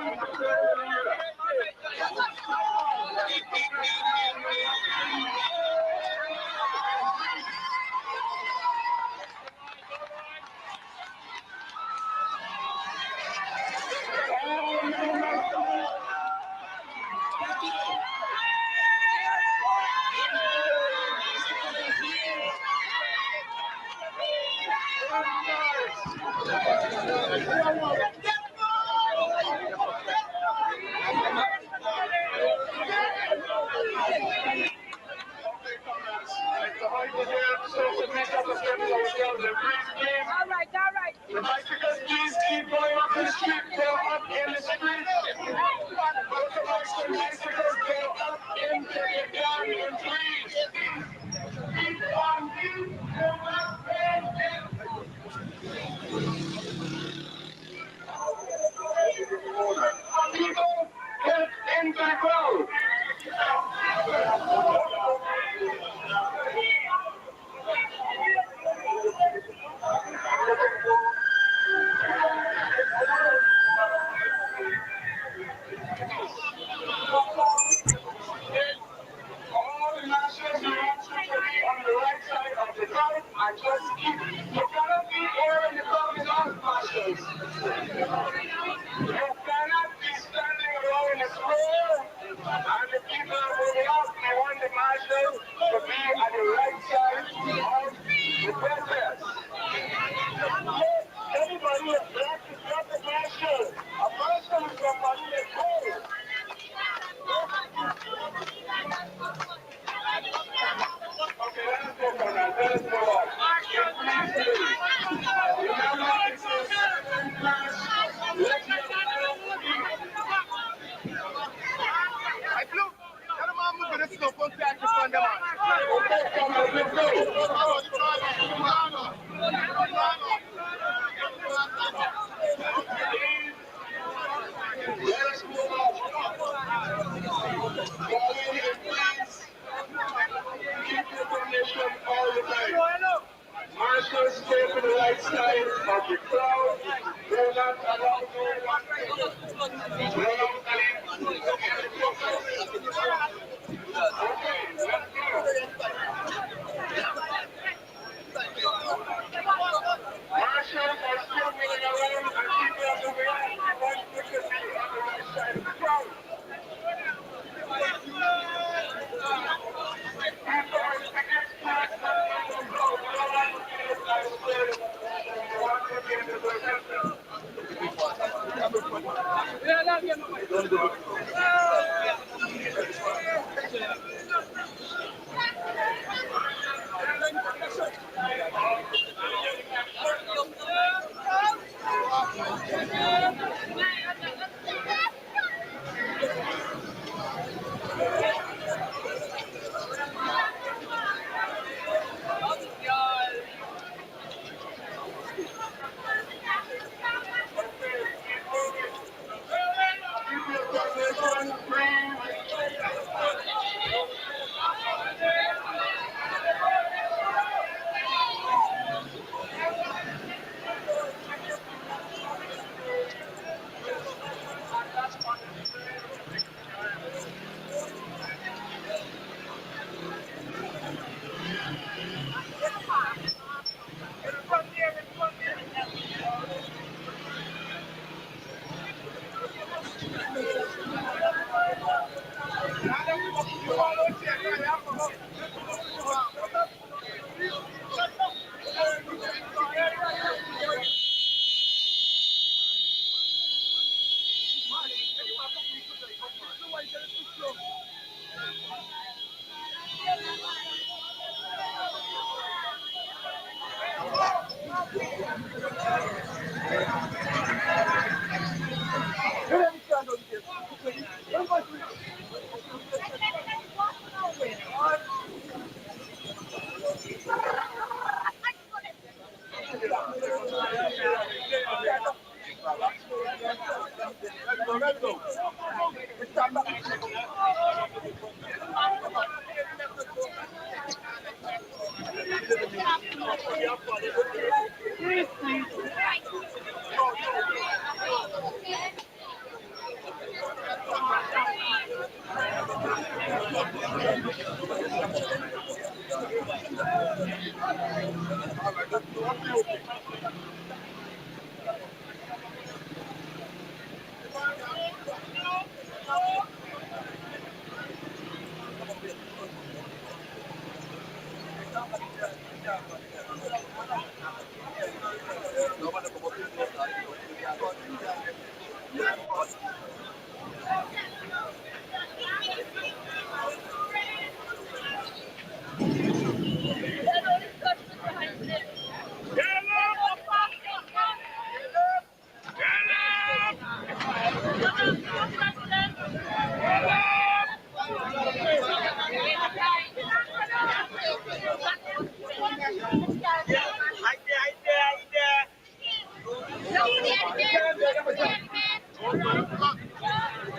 The bicycles, please keep going up the street. Go up in the street. Motorbikes and bicycles go up into the garden, please. Keep on you. Go up people get in the road. All the nationals who want to be on the right side of the road and just keep. You cannot be here when the crowd is on, marshals. You cannot be standing around the square and the people are moving up. We want the marshals to be on the right side of the protest. Everybody is black to drop the marshal. A marshal is somebody that's cold. Okay, let us go for that. Let us go on. Remember, it's a certain class. Let your fellow speak. I flew. Tell them I'm moving this stuff. Don't catch this on them. Okay, come on, let's go. Let us move on. Please. Keep your condition all the time. Marshals stay to the right side of the crowd. Do not allow Okay, let's go. Marshals are still moving around and people are moving on. We want you to be on the right side of the crowd.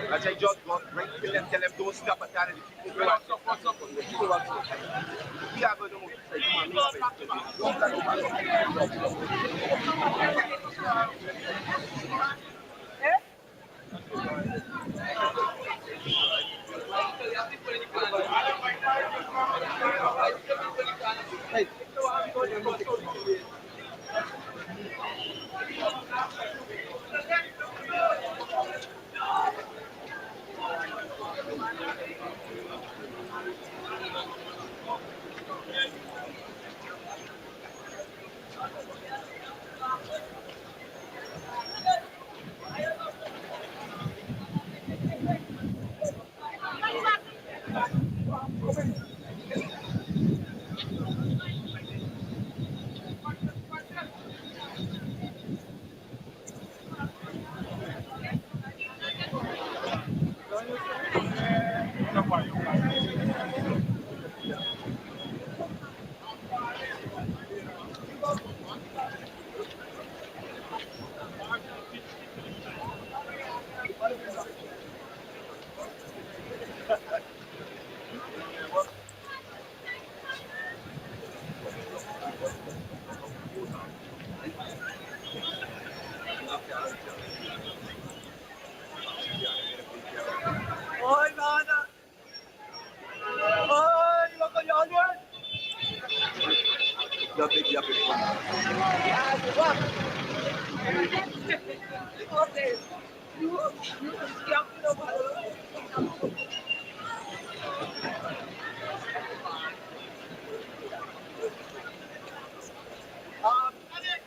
I say just go right, tell them don't stop at time. What's up, what's up? We are going to move. Ôi con ạ. Ôi, mà con nhỏ luôn. You're big, you're big. À, đúng không? Có thể. Chú kéo cái đâu mà.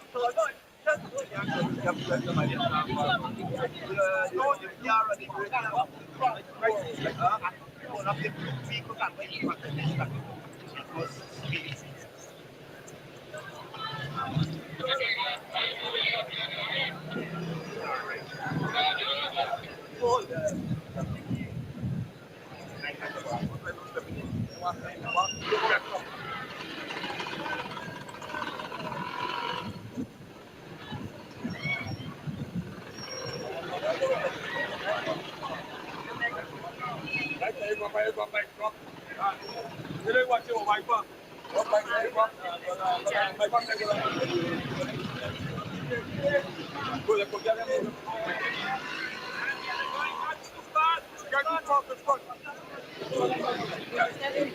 Thôi rồi.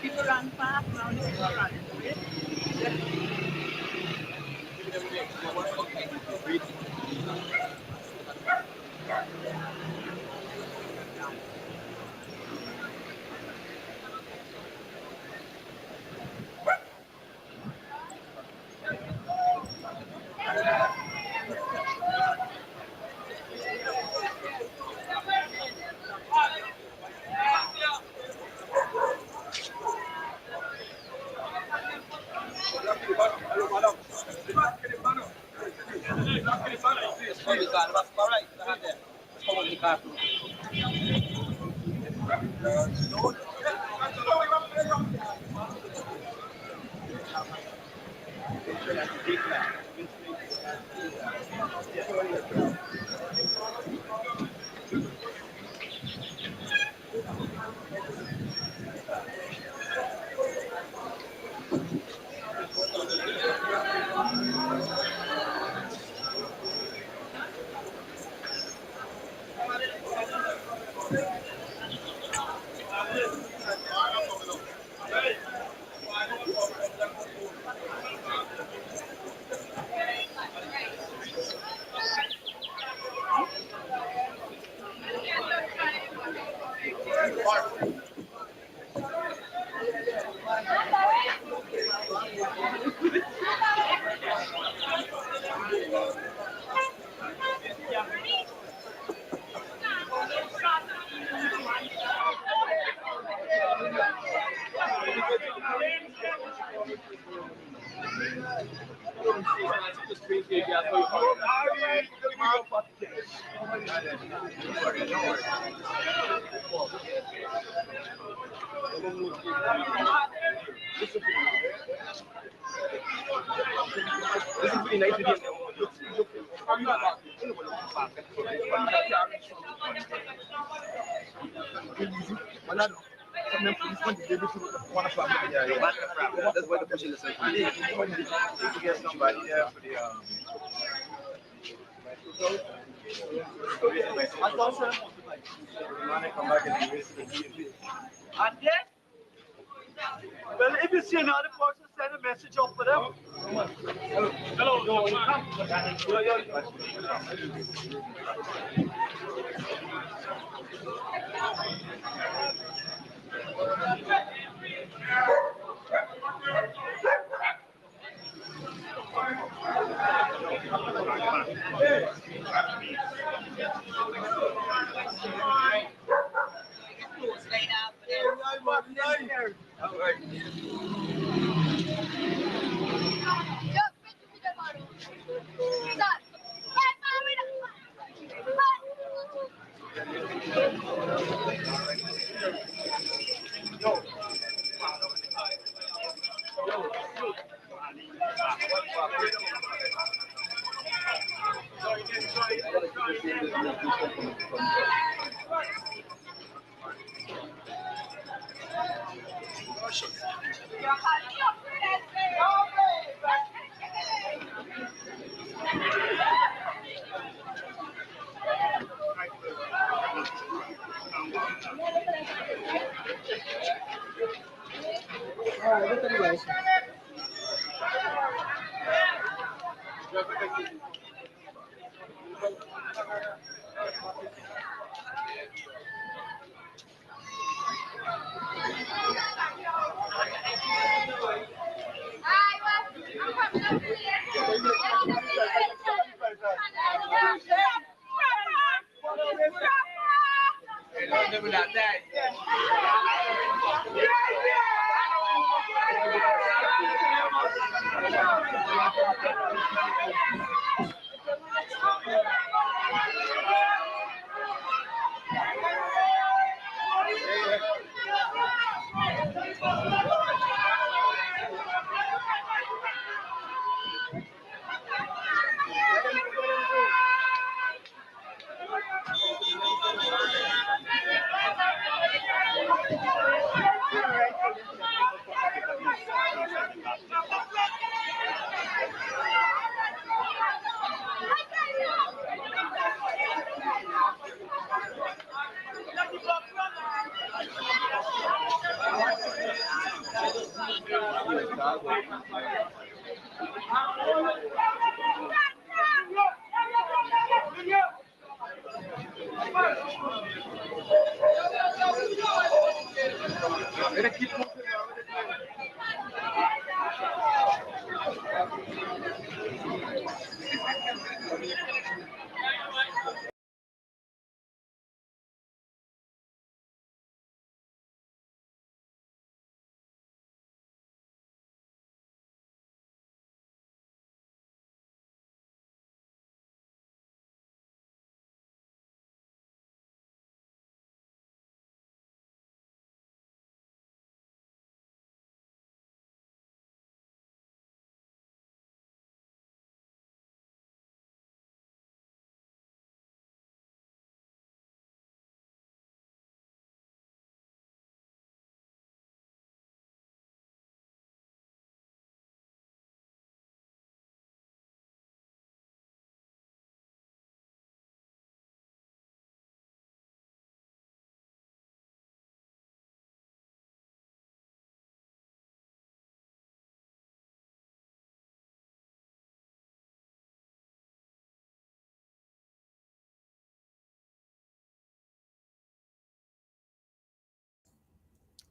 People run fast now. People run. This is pretty nice video. I'm not that's why the pushing the circle. You get somebody there for the come back and do it. And then, well, if you see another person, send a message up for them. Hello.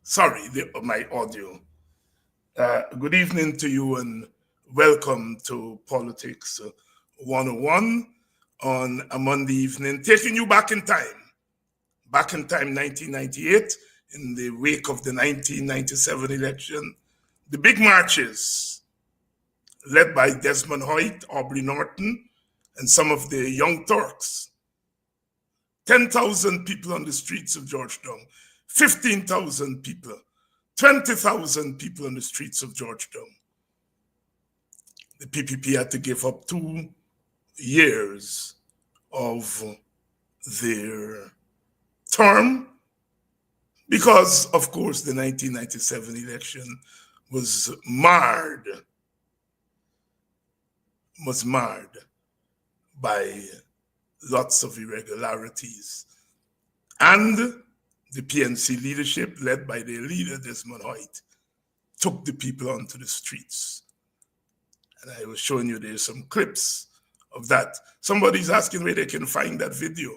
Sorry, my audio. Good evening to you and welcome to Politics 101 on a Monday evening, taking you back in time, 1998, in the wake of the 1997 election, the big marches led by Desmond Hoyt, Aubrey Norton, and some of the Young Turks 10,000 people on the streets of Georgetown, 15,000 people, 20,000 people on the streets of Georgetown. The PPP had to give up 2 years of their term because, of course, the 1997 election was marred by lots of irregularities. And the PNC leadership, led by their leader, Desmond Hoyt, took the people onto the streets. And I was showing you there's some clips of that. Somebody's asking where they can find that video.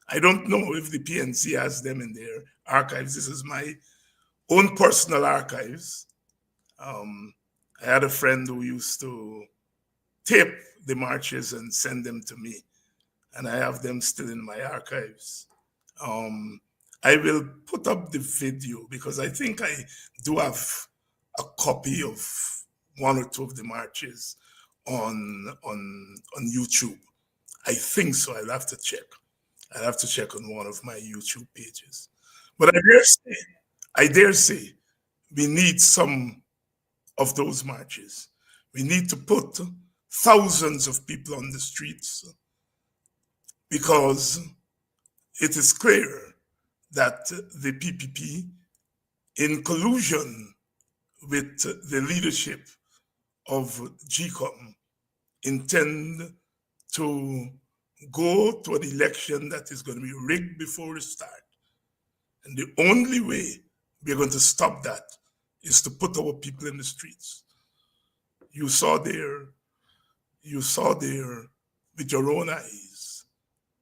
I don't know if the PNC has them in their archives. This is my own personal archives. I had a friend who used to tape the marches and send them to me, and I have them still in my archives. I will put up the video because I think I do have a copy of 1 or 2 of the marches on YouTube. I think so. I'll have to check. I'll have to check on one of my YouTube pages. But I dare say, we need some of those marches. We need to put thousands of people on the streets because it is clear that the PPP, in collusion with the leadership of GCOM, intend to go to an election that is going to be rigged before it starts. And the only way we're going to stop that is to put our people in the streets. You saw there with your own eyes,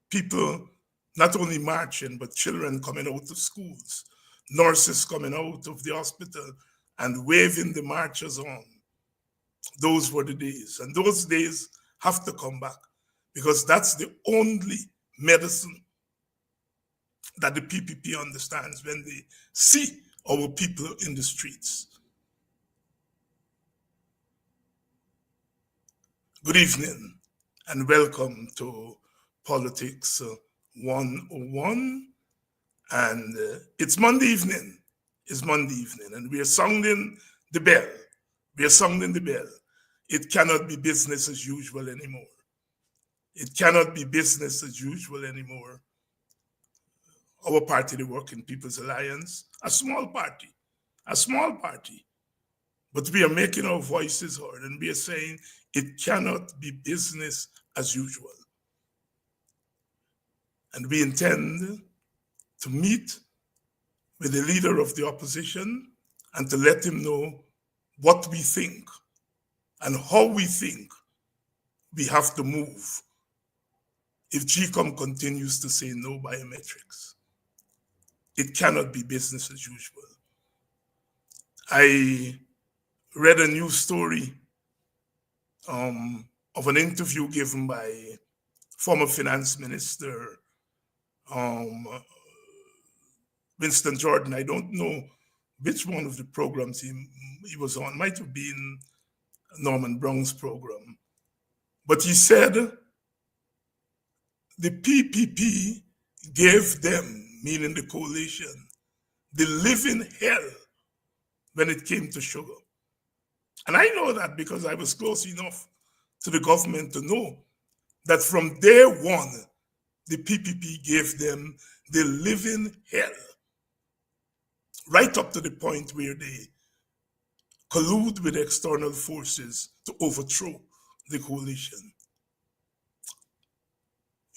people not only marching, but children coming out of schools, nurses coming out of the hospital and waving the marchers on. Those were the days. And those days have to come back because that's the only medicine that the PPP understands when they see our people in the streets. Good evening and welcome to Politics 101. And it's Monday evening. It's Monday evening and we are sounding the bell. We are sounding the bell. It cannot be business as usual anymore. It cannot be business as usual anymore. Our party, the Working People's Alliance, a small party, but we are making our voices heard and we are saying it cannot be business as usual. And we intend to meet with the leader of the opposition and to let him know what we think and how we think we have to move if GCOM continues to say no biometrics. It cannot be business as usual. I read a news story of an interview given by former Finance Minister Winston Jordan. I don't know which one of the programs he was on. Might have been Norman Brown's program. But he said the PPP gave them, meaning the coalition, the living hell when it came to sugar. And I know that because I was close enough to the government to know that from day one, the PPP gave them the living hell, right up to the point where they collude with external forces to overthrow the coalition.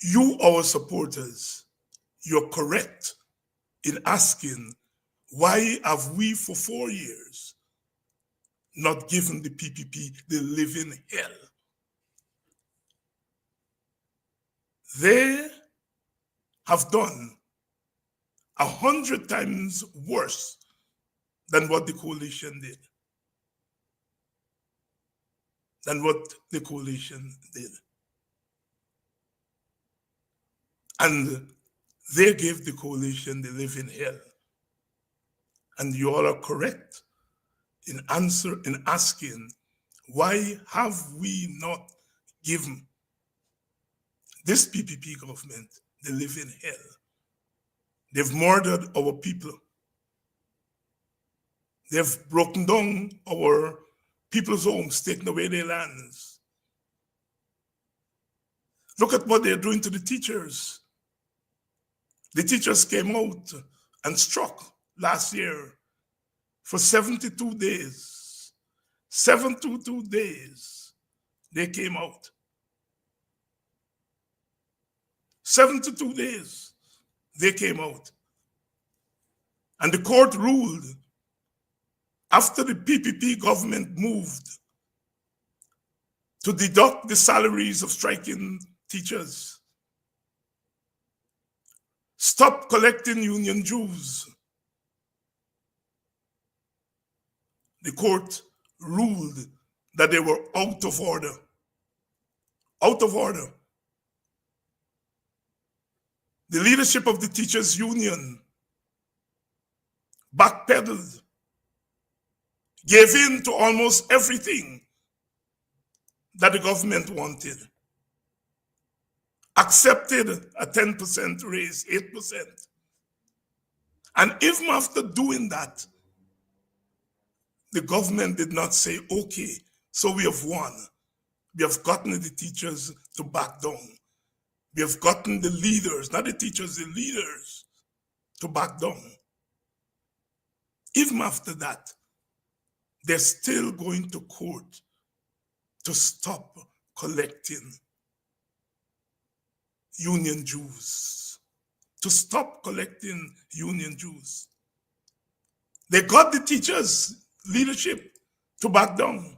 You, our supporters, you're correct in asking, why have we for 4 years not given the PPP the living hell? They have done 100 times worse than what the coalition did. And they gave the coalition the living hell. And you all are correct in asking, why have we not given this PPP government they live in hell. They've murdered our people. They've broken down our people's homes, taken away their lands. Look at what they're doing to the teachers. The teachers came out and struck last year for 72 days. 72 days they came out. 72 days they came out. And the court ruled after the PPP government moved to deduct the salaries of striking teachers. Stop collecting union dues. The court ruled that they were out of order. Out of order. The leadership of the teachers' union backpedaled, gave in to almost everything that the government wanted, accepted a 10% raise, 8%. And even after doing that, the government did not say, okay, so we have won. We have gotten the teachers to back down. We have gotten the leaders, not the teachers, the leaders, to back down. Even after that, they're still going to court to stop collecting union dues. To stop collecting union dues. They got the teachers' leadership to back down.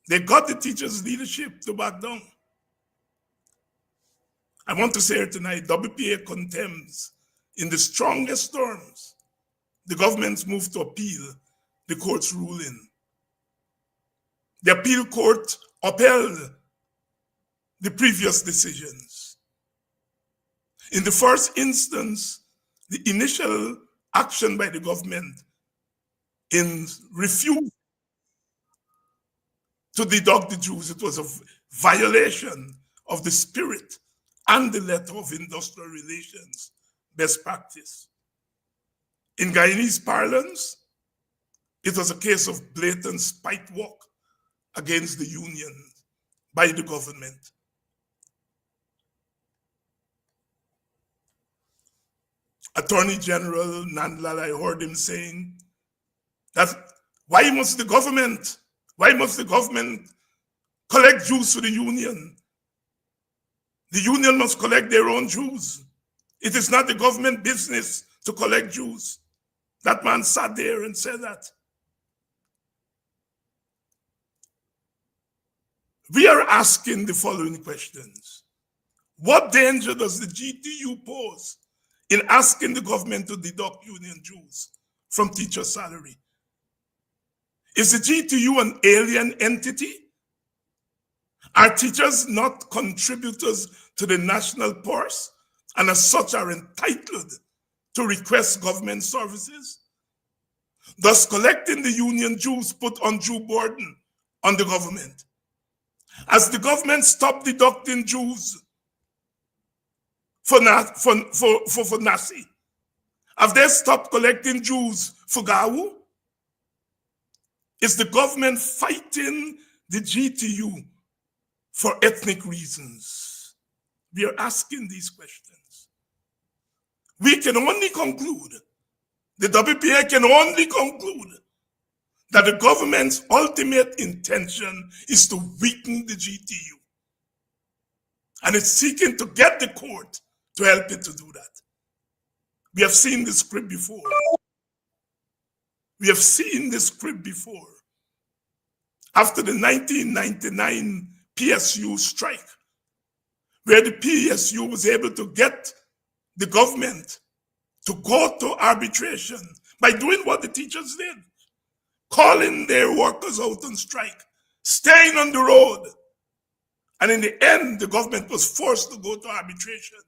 They got the teachers' leadership to back down. I want to say here tonight, WPA condemns in the strongest terms the government's move to appeal the court's ruling. The appeal court upheld the previous decisions. In the first instance, the initial action by the government in refusing to deduct the dues, it was a violation of the spirit and the letter of industrial relations best practice. In Guyanese parlance, it was a case of blatant spite walk against the union by the government. Attorney General Nandlall, I heard him saying that why must the government collect dues to the union? The union must collect their own dues. It is not the government business to collect dues. That man sat there and said that. We are asking the following questions. What danger does the GTU pose in asking the government to deduct union dues from teacher salary? Is the GTU an alien entity? Are teachers not contributors to the national purse and as such are entitled to request government services? Thus collecting the union dues put undue burden on the government. As the government stopped deducting dues for NASI, have they stopped collecting dues for GAWU? Is the government fighting the GTU for ethnic reasons? We are asking these questions. We can only conclude, the WPA can only conclude that the government's ultimate intention is to weaken the GTU. And it's seeking to get the court to help it to do that. We have seen this script before. We have seen this script before. After the 1999 PSU strike, where the PSU was able to get the government to go to arbitration by doing what the teachers did, calling their workers out on strike, staying on the road. And in the end, the government was forced to go to arbitration.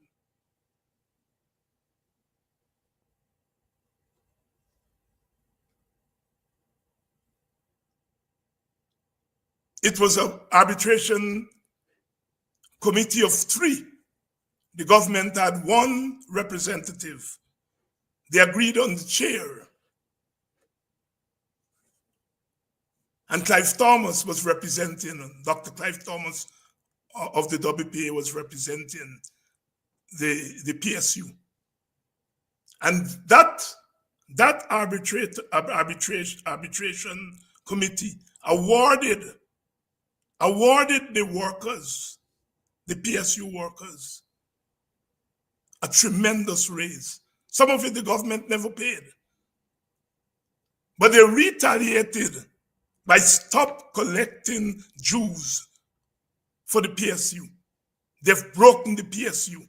It was an arbitration committee of 3 the government had one representative. They agreed on the chair. And Clive Thomas was representing, Dr. Clive Thomas of the WPA was representing the PSU. And that arbitration committee awarded the workers, the PSU workers, a tremendous raise. Some of it the government never paid. But they retaliated by stop collecting dues for the PSU. They've broken the PSU.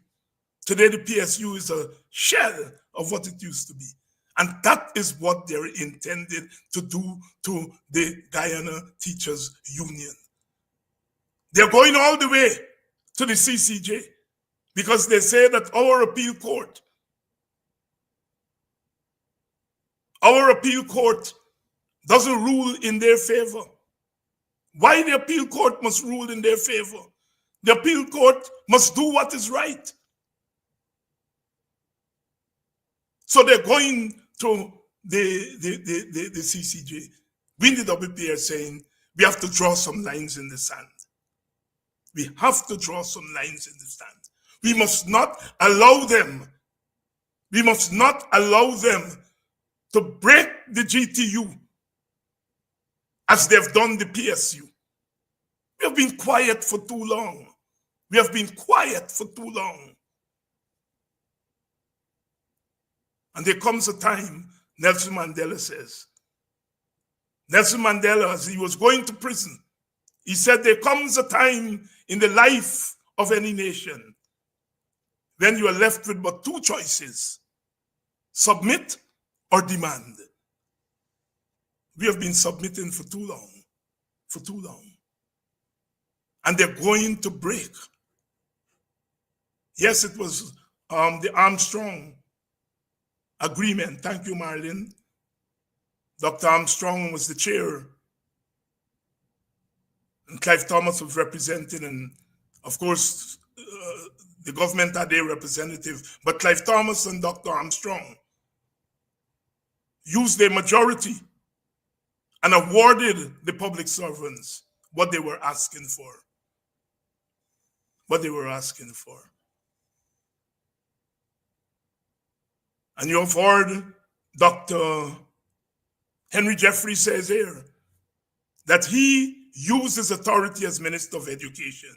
Today the PSU is a shell of what it used to be. And that is what they're intended to do to the Guyana Teachers Union. They're going all the way to the CCJ because they say that our appeal court doesn't rule in their favor. Why the appeal court must rule in their favor? The appeal court must do what is right. So they're going to the CCJ. We in the WPA are saying we have to draw some lines in the sand. We have to draw some lines in the sand. We must not allow them to break the GTU as they've done the PSU. We have been quiet for too long. And there comes a time, Nelson Mandela says. Nelson Mandela, as he was going to prison, he said there comes a time in the life of any nation when you are left with but two choices: submit or demand. We have been submitting for too long. And they're going to break. Yes, it was the Armstrong agreement. Thank you, Marlene. Dr. Armstrong was the chair. And Clive Thomas was representing, and of course, the government had their representative. But Clive Thomas and Dr. Armstrong used their majority and awarded the public servants what they were asking for. And you have heard Dr. Henry Jeffrey says here that he used his authority as Minister of Education.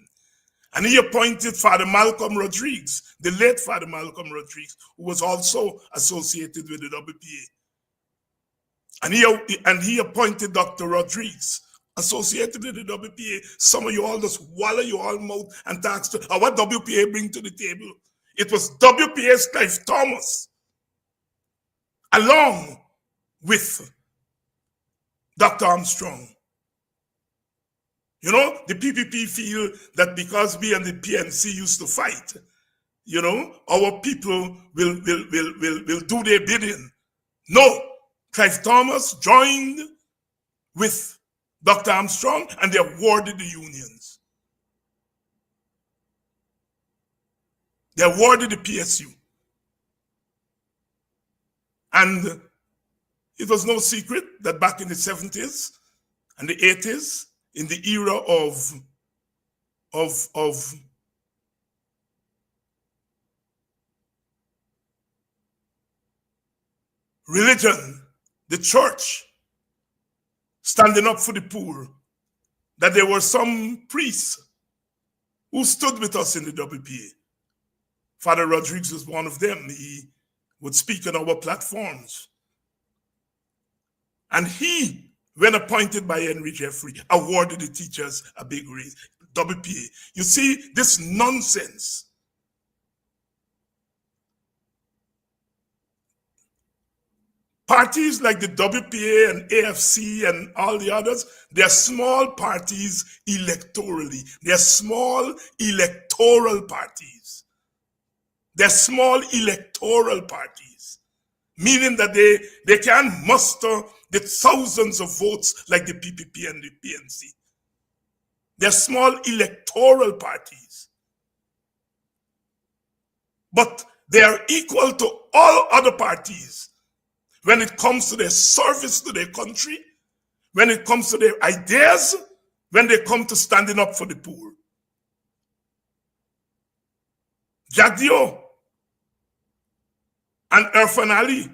And he appointed Father Malcolm Rodrigues, the late Father Malcolm Rodrigues, who was also associated with the WPA. And he appointed Dr. Rodrigues, associated with the WPA. Some of you all just wallow your all mouth and ask what WPA bring to the table. It was WPA's Clive Thomas, along with Dr. Armstrong. You know, the PPP feel that because we and the PNC used to fight, you know, our people will do their bidding. No, Clive Thomas joined with Dr. Armstrong and they awarded the unions. They awarded the PSU. And it was no secret that back in the 70s and the 80s, in the era of religion, the church standing up for the poor, that there were some priests who stood with us in the WPA. Father Rodrigues was one of them. He would speak on our platforms. And he, when appointed by Henry Jeffrey, awarded the teachers a big raise. WPA. You see, this nonsense. Parties like the WPA and AFC and all the others, they're small parties electorally. They're small electoral parties. They're small electoral parties, meaning that they can't muster the thousands of votes like the PPP and the PNC. They're small electoral parties. but they are equal to all other parties when it comes to their service to their country, when it comes to their ideas, when they come to standing up for the poor. Jack Dio and Irfan Ali,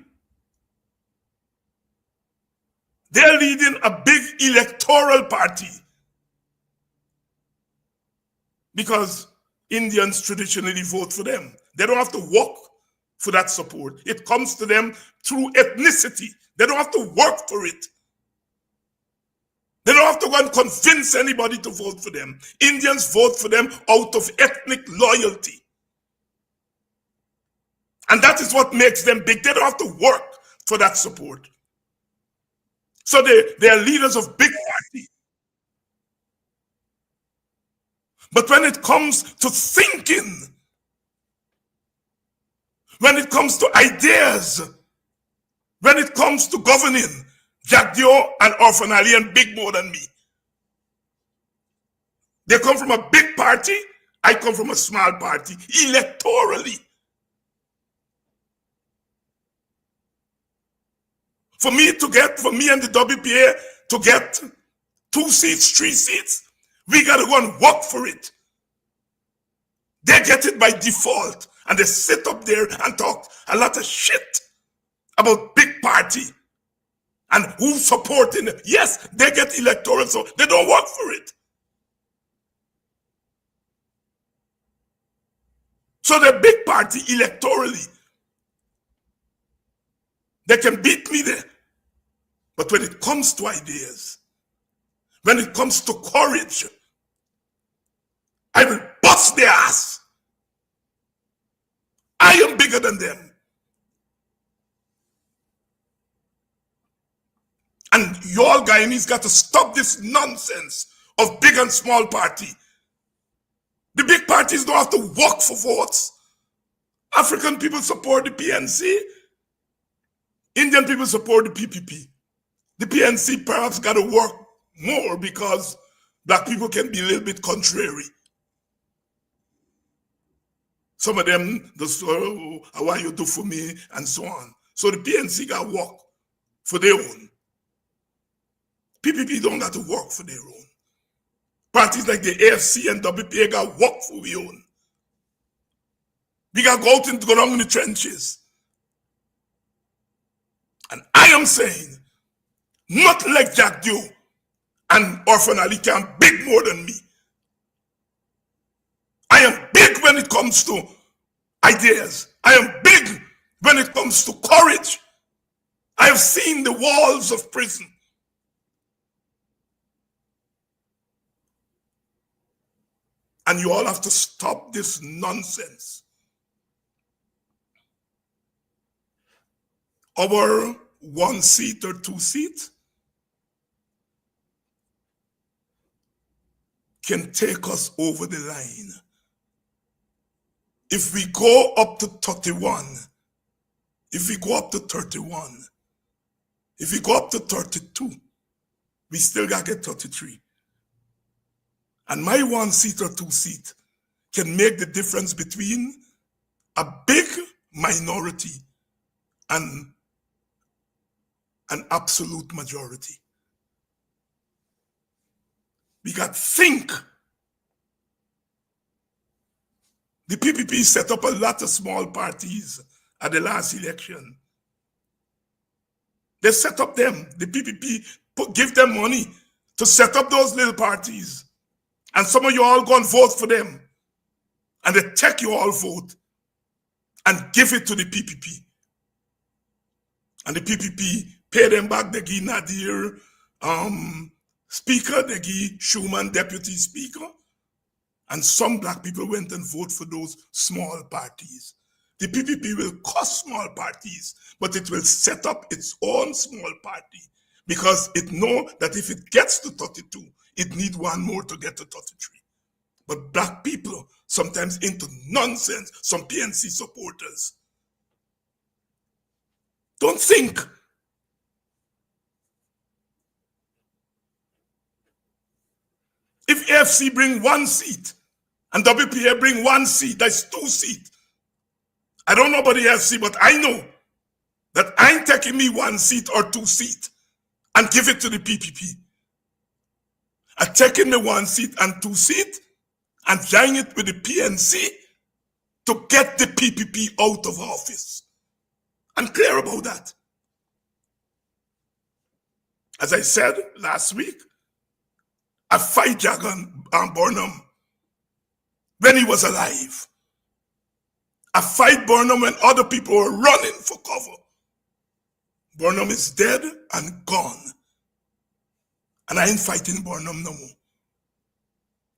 they're leading a big electoral party because Indians traditionally vote for them. They don't have to work for that support. It comes to them through ethnicity. They don't have to work for it. They don't have to go and convince anybody to vote for them. Indians vote for them out of ethnic loyalty. And that is what makes them big. They don't have to work for that support. So they are leaders of big parties. But when it comes to thinking, when it comes to ideas, when it comes to governing, Jack Dio and Irfan Ali and big more than me. They come from a big party, I come from a small party, electorally. For me and the WPA to get 2 seats, 3 seats, we gotta go and work for it. They get it by default, and they sit up there and talk a lot of shit about big party and who's supporting it. Yes, they get electoral, so they don't work for it. So the big party electorally, they can beat me there. But when it comes to ideas, when it comes to courage, I will bust their ass. I am bigger than them. And y'all Guyanese got to stop this nonsense of big and small party. The big parties don't have to work for votes. African people support the PNC. Indian people support the PPP. The PNC perhaps got to work more because black people can be a little bit contrary. Some of them, just, oh, what you do for me, and so on. So the PNC got to work for their own. PPP don't got to work for their own. Parties like the AFC and WPA got to work for their own. We got to go out and go down in the trenches. And I am saying, not like Jack Dio and Irfan Ali can big more than me. I am big when it comes to ideas. I am big when it comes to courage. I have seen the walls of prison. And you all have to stop this nonsense. Our 1 seat or 2 seat can take us over the line. If we go up to 31, if we go up to 31, if we go up to 32, we still got to get 33. And my 1 seat or 2 seat can make the difference between a big minority and an absolute majority. We got to think. The PPP set up a lot of small parties at the last election. They set up them. The PPP give them money to set up those little parties. And some of you all go and vote for them. And they take your all vote and give it to the PPP. And the PPP pay them back. They give Nadir speaker, they give Schuman deputy speaker. And some black people went and voted for those small parties. The PPP will cost small parties, but it will set up its own small party because it knows that if it gets to 32, it needs 1 more to get to 33. But black people sometimes into nonsense, some PNC supporters. Don't think. If AFC bring 1 seat and WPA bring 1 seat, that's 2 seats. I don't know nobody else see, but I know that I ain't taking me 1 seat or 2 seats and give it to the PPP. I'm taking me 1 seat and 2 seats and join it with the PNC to get the PPP out of office. I'm clear about that. As I said last week, I fight Jagan Burnham when he was alive. I fight Burnham when other people were running for cover. Burnham is dead and gone. And I ain't fighting Burnham no more.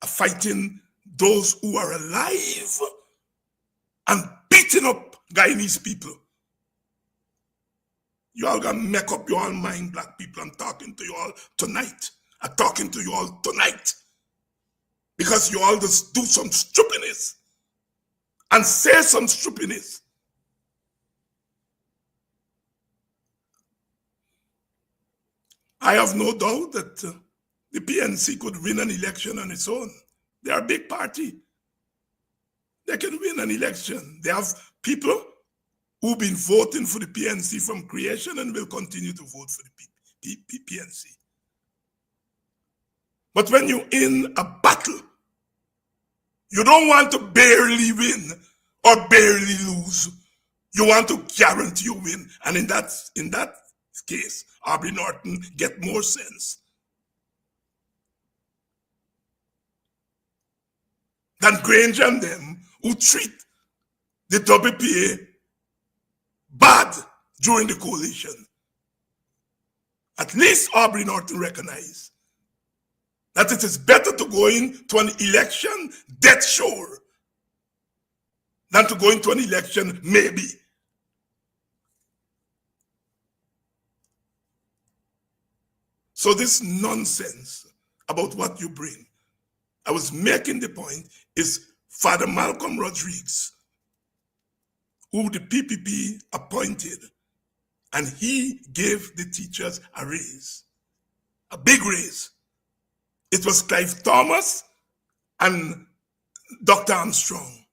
I'm fighting those who are alive and beating up Guyanese people. You all gonna make up your own mind, black people. I'm talking to you all tonight. I'm talking to you all tonight. Because you all just do some stupidness and say some stupidness. I have no doubt that the PNC could win an election on its own. They are a big party. They can win an election. They have people who've been voting for the PNC from creation and will continue to vote for the PNC. But when you're in a battle, you don't want to barely win or barely lose. You want to guarantee you win. And in that case, Aubrey Norton get more sense than Granger and them who treat the WPA bad during the coalition. At least Aubrey Norton recognized that it is better to go into an election dead sure than to go into an election maybe. So this nonsense about what you bring, I was making the point, is Father Malcolm Rodriguez, who the PPP appointed, and he gave the teachers a raise, a big raise. It was Clive Thomas and Dr. Armstrong,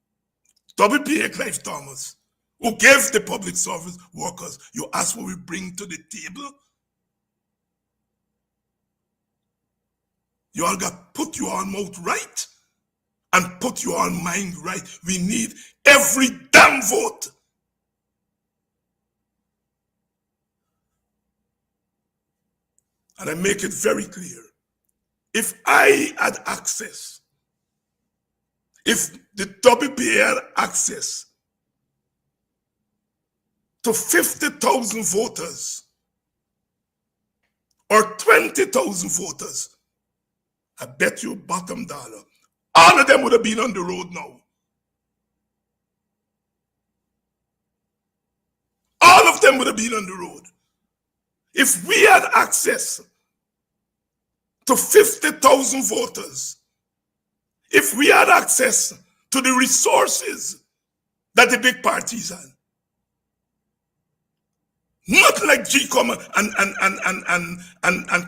WPA Clive Thomas, who gave the public service workers. You ask what we bring to the table? You all got put your own mouth right and put your own mind right. We need every damn vote. And I make it very clear. If I had access, if the WPA had access to 50,000 voters or 20,000 voters, I bet you bottom dollar, all of them would have been on the road now. All of them would have been on the road. If we had access to 50,000 voters, if we had access to the resources that the big parties had, not like G-Com and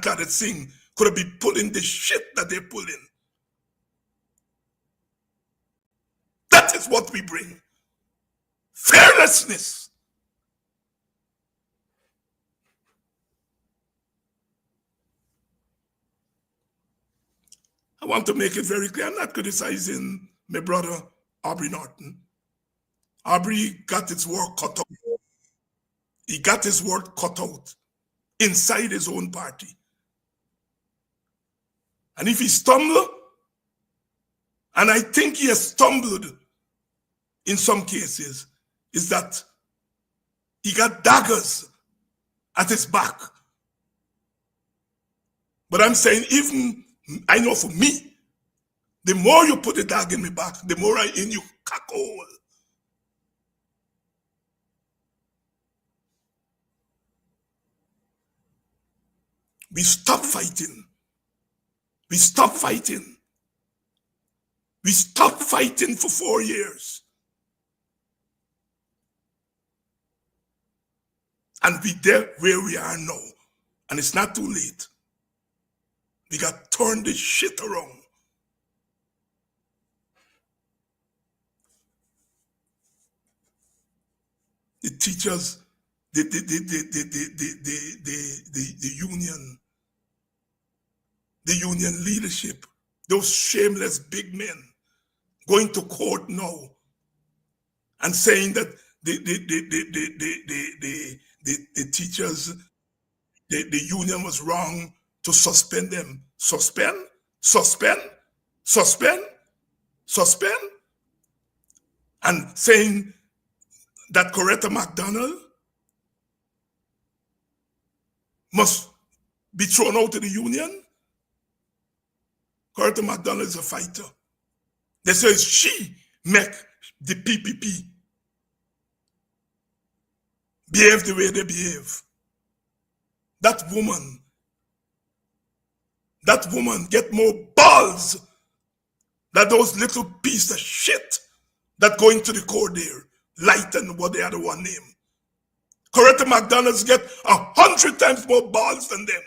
Claudette Singh could have been pulling the shit that they're pulling. That is what we bring. Fearlessness. I want to make it very clear. I'm not criticizing my brother, Aubrey Norton. Aubrey got his work cut out. He got his work cut out inside his own party. And if he stumbled, and I think he has stumbled in some cases, is that he got daggers at his back. But I'm saying, even I know for me, the more you put a dagger in my back, the more I in you cock hole. We stop fighting. We stop fighting. We stopped fighting for 4 years. And we're there where we are now. And it's not too late. We got to turn this shit around. the teachers, the union leadership, those shameless big men going to court now and saying that the teachers, the union was wrong to suspend them. Suspend? And saying that Coretta McDonald must be thrown out of the union. Coretta McDonald is a fighter. They say she make the PPP behave the way they behave. That woman get more balls than those little pieces of shit that go into the court there. Light and what the other one name. Coretta McDonald's get 100 times more balls than them.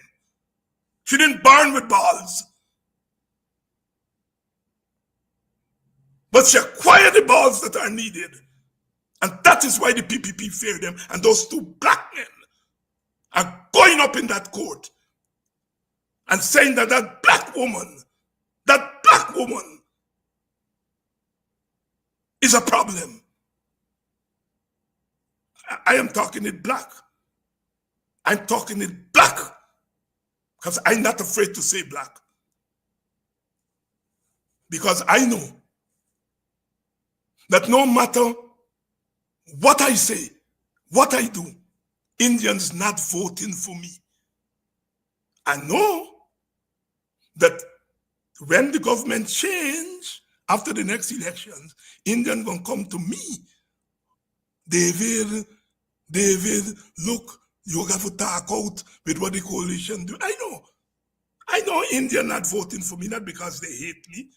She didn't burn with balls. But she acquired the balls that are needed. And that is why the PPP fear them. And those two black men are going up in that court and saying that that black woman is a problem. I am talking it black. I'm talking it black because I'm not afraid to say black. Because I know that no matter what I say, what I do, Indians not voting for me. I know that when the government change after the next elections, Indians gonna come to me. David, look, you have to talk out with what the coalition do. I know Indian not voting for me, not because they hate me.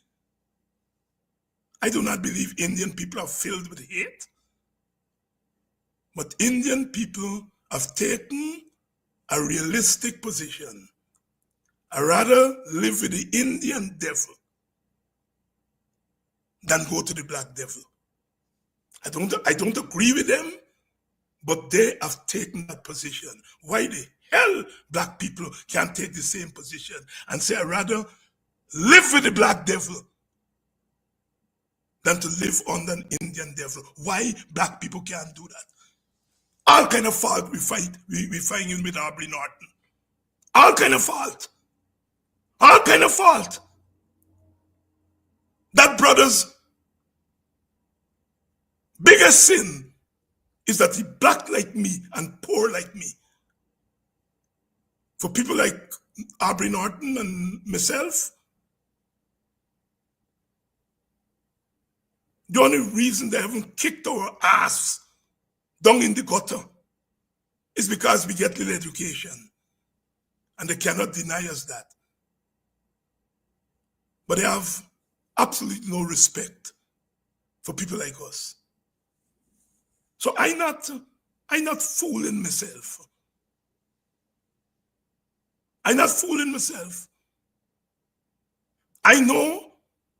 I do not believe Indian people are filled with hate. But Indian people have taken a realistic position. I rather live with the Indian devil than go to the black devil. I don't agree with them, but they have taken that position. Why the hell black people can't take the same position and say, I rather live with the black devil than to live under an Indian devil? Why black people can't do that? All kind of fault we find in with Aubrey Norton. All kind of fault. All kind of fault. That brother's biggest sin is that he black like me and poor like me. For people like Aubrey Norton and myself, the only reason they haven't kicked our ass down in the gutter is because we get little education. And they cannot deny us that. But they have absolutely no respect for people like us. So I'm not fooling myself. I'm not fooling myself. I know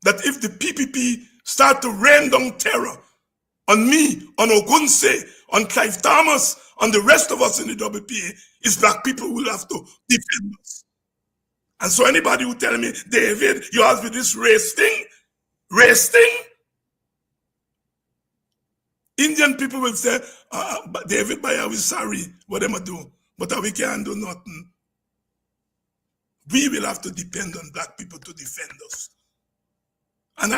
that if the PPP start to rain down terror on me, on Ogunse, on Clive Thomas, on the rest of us in the WPA, is black people who will have to defend us. And so anybody who tell me, David, you have with this race thing, Indian people will say, David, we're sorry, what am I do? But we can't do nothing. We will have to depend on black people to defend us. And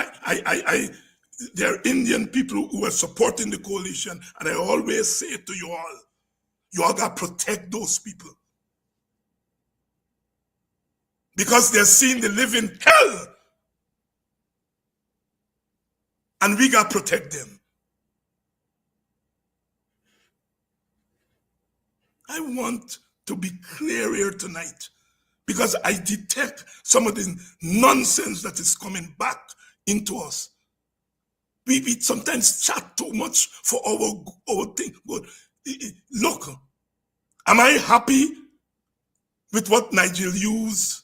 there are Indian people who are supporting the coalition, and I always say to you all got to protect those people. Because they're seeing the living hell. And we got to protect them. I want to be clear here tonight because I detect some of the nonsense that is coming back into us. We sometimes chat too much for our thing. But look, am I happy with what Nigel Hughes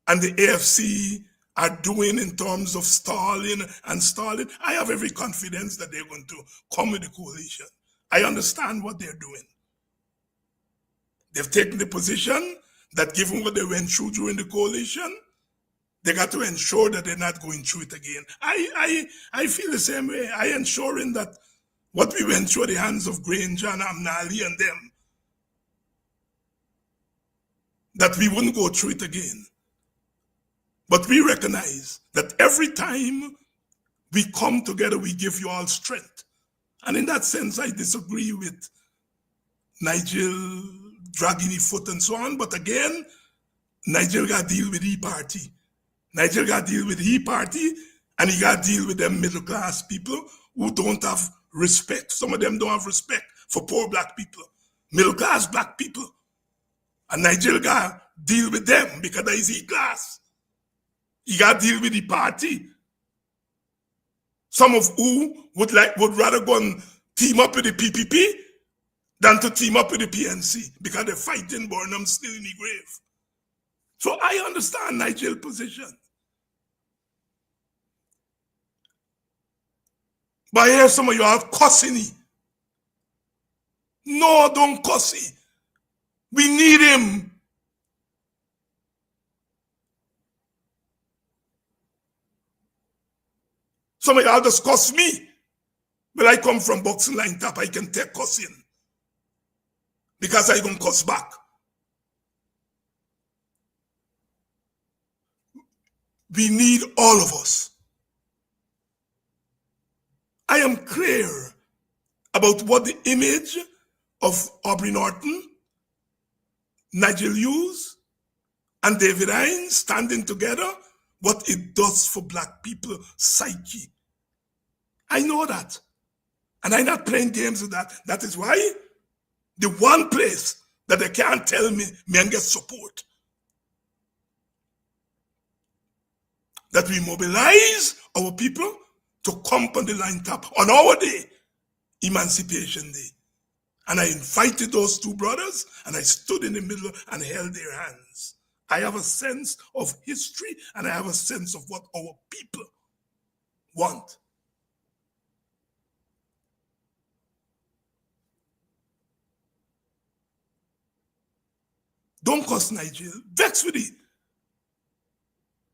and the AFC are doing in terms of stalling? I have every confidence that they're going to come with the coalition. I understand what they're doing. They've taken the position that given what they went through during the coalition, they got to ensure that they're not going through it again. I feel the same way. I ensuring that what we went through at the hands of Granger and Amnali and them, that we wouldn't go through it again. But we recognize that every time we come together, we give you all strength. And in that sense, I disagree with Nigel dragging his foot and so on. But again, Nigel got to deal with E-Party. Nigel got to deal with E-Party, and he got to deal with them middle-class people who don't have respect. Some of them don't have respect for poor black people, middle-class black people. And Nigel got to deal with them because that is E-class. He got to deal with the party. Some of who would rather go and team up with the PPP than to team up with the PNC because they're fighting Burnham still in the grave. So I understand Nigel's position. But I hear some of you are cussing me. No, don't cuss him. We need him. Some of y'all just cuss me. But I come from boxing line top, I can take cussing. Because I don't cuss back. We need all of us. I am clear about what the image of Aubrey Norton, Nigel Hughes, and David Hines standing together, what it does for black people psyche. I know that. And I'm not playing games with that. That is why the one place that they can't tell me and get support, that we mobilize our people to come on the line top on our day, Emancipation Day. And I invited those two brothers and I stood in the middle and held their hands. I have a sense of history and I have a sense of what our people want. Don't cuss Nigel. Vex with it.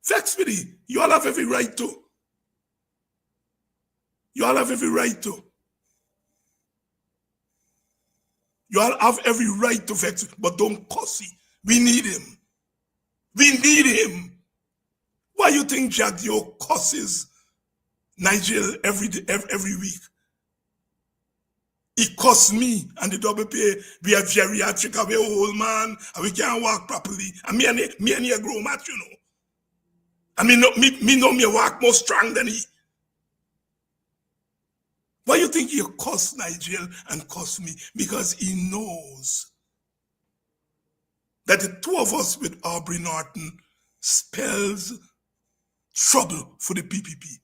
Vex with it. You all have every right to. You all have every right to. You all have every right to vex, but don't cuss him. We need him. We need him. Why you think Jagdio cusses Nigel every week? He cussed me and the WPA. We are geriatric, we are old man, and we can't walk properly. And me and he a grown man, you know. And me know me walk more strong than he. Why you think he cuss Nigel and cuss me? Because he knows that the two of us with Aubrey Norton spells trouble for the PPP.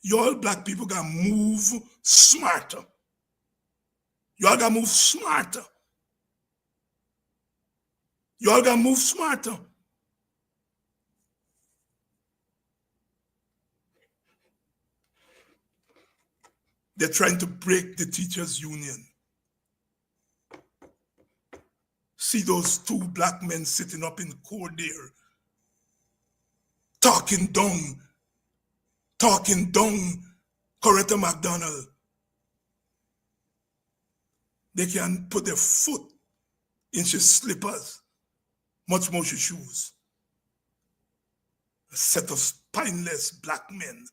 You all black people gotta move smarter. You all gotta move smarter. You all gotta move smarter. They're trying to break the teachers' union. See those two black men sitting up in court there, talking down Coretta McDonald. They can put their foot in his slippers, much more his shoes. A set of spineless black men.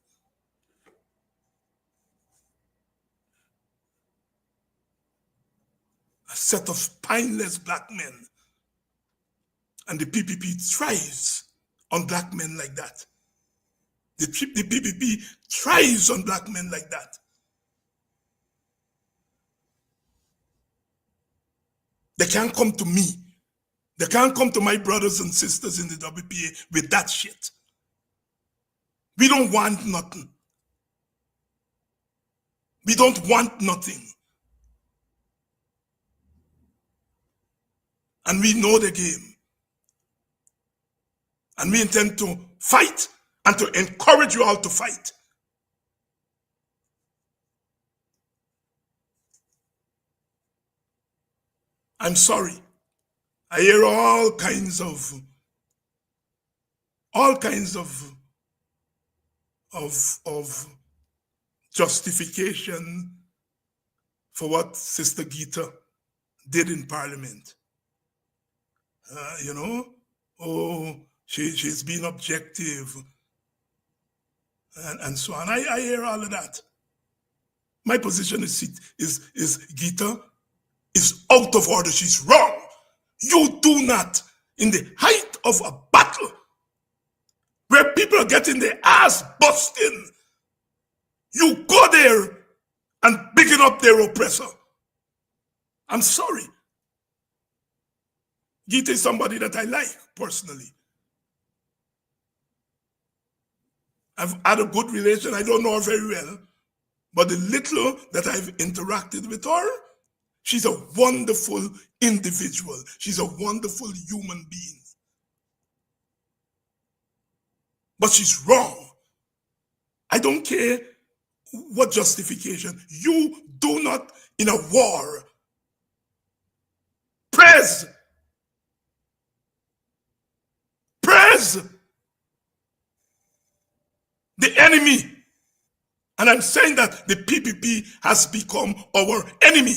A set of spineless black men. And the PPP thrives on black men like that. The PPP thrives on black men like that. They can't come to me. They can't come to my brothers and sisters in the WPA with that shit. We don't want nothing. We don't want nothing. And we know the game. And we intend to fight and to encourage you all to fight. I'm sorry. I hear all kinds of justification for what Sister Gita did in Parliament. Oh, she's been objective and so on. I hear all of that. My position is Gita is out of order. She's wrong. You do not, in the height of a battle where people are getting their ass busting, you go there and bigging up their oppressor. I'm sorry. Gita is somebody that I like personally. I've had a good relation. I don't know her very well, but the little that I've interacted with her, she's a wonderful individual. She's a wonderful human being. But she's wrong. I don't care what justification. You do not, in a war, praise the enemy. And I'm saying that the PPP has become our enemy.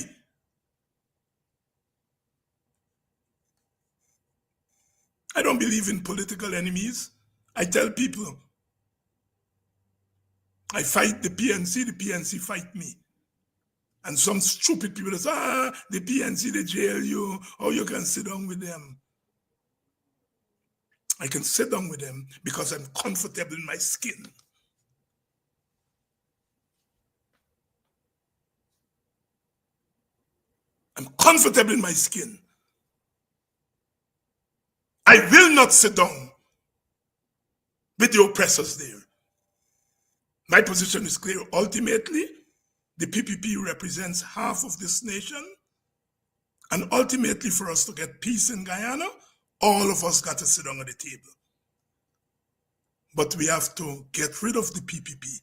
I don't believe in political enemies. I tell people, I fight the PNC fight me. And some stupid people say, the PNC, they jail you, or you can sit down with them. I can sit down with them because I'm comfortable in my skin. I'm comfortable in my skin. I will not sit down with the oppressors there. My position is clear. Ultimately, the PPP represents half of this nation. And ultimately, for us to get peace in Guyana, all of us got to sit down at the table. But we have to get rid of the PPP,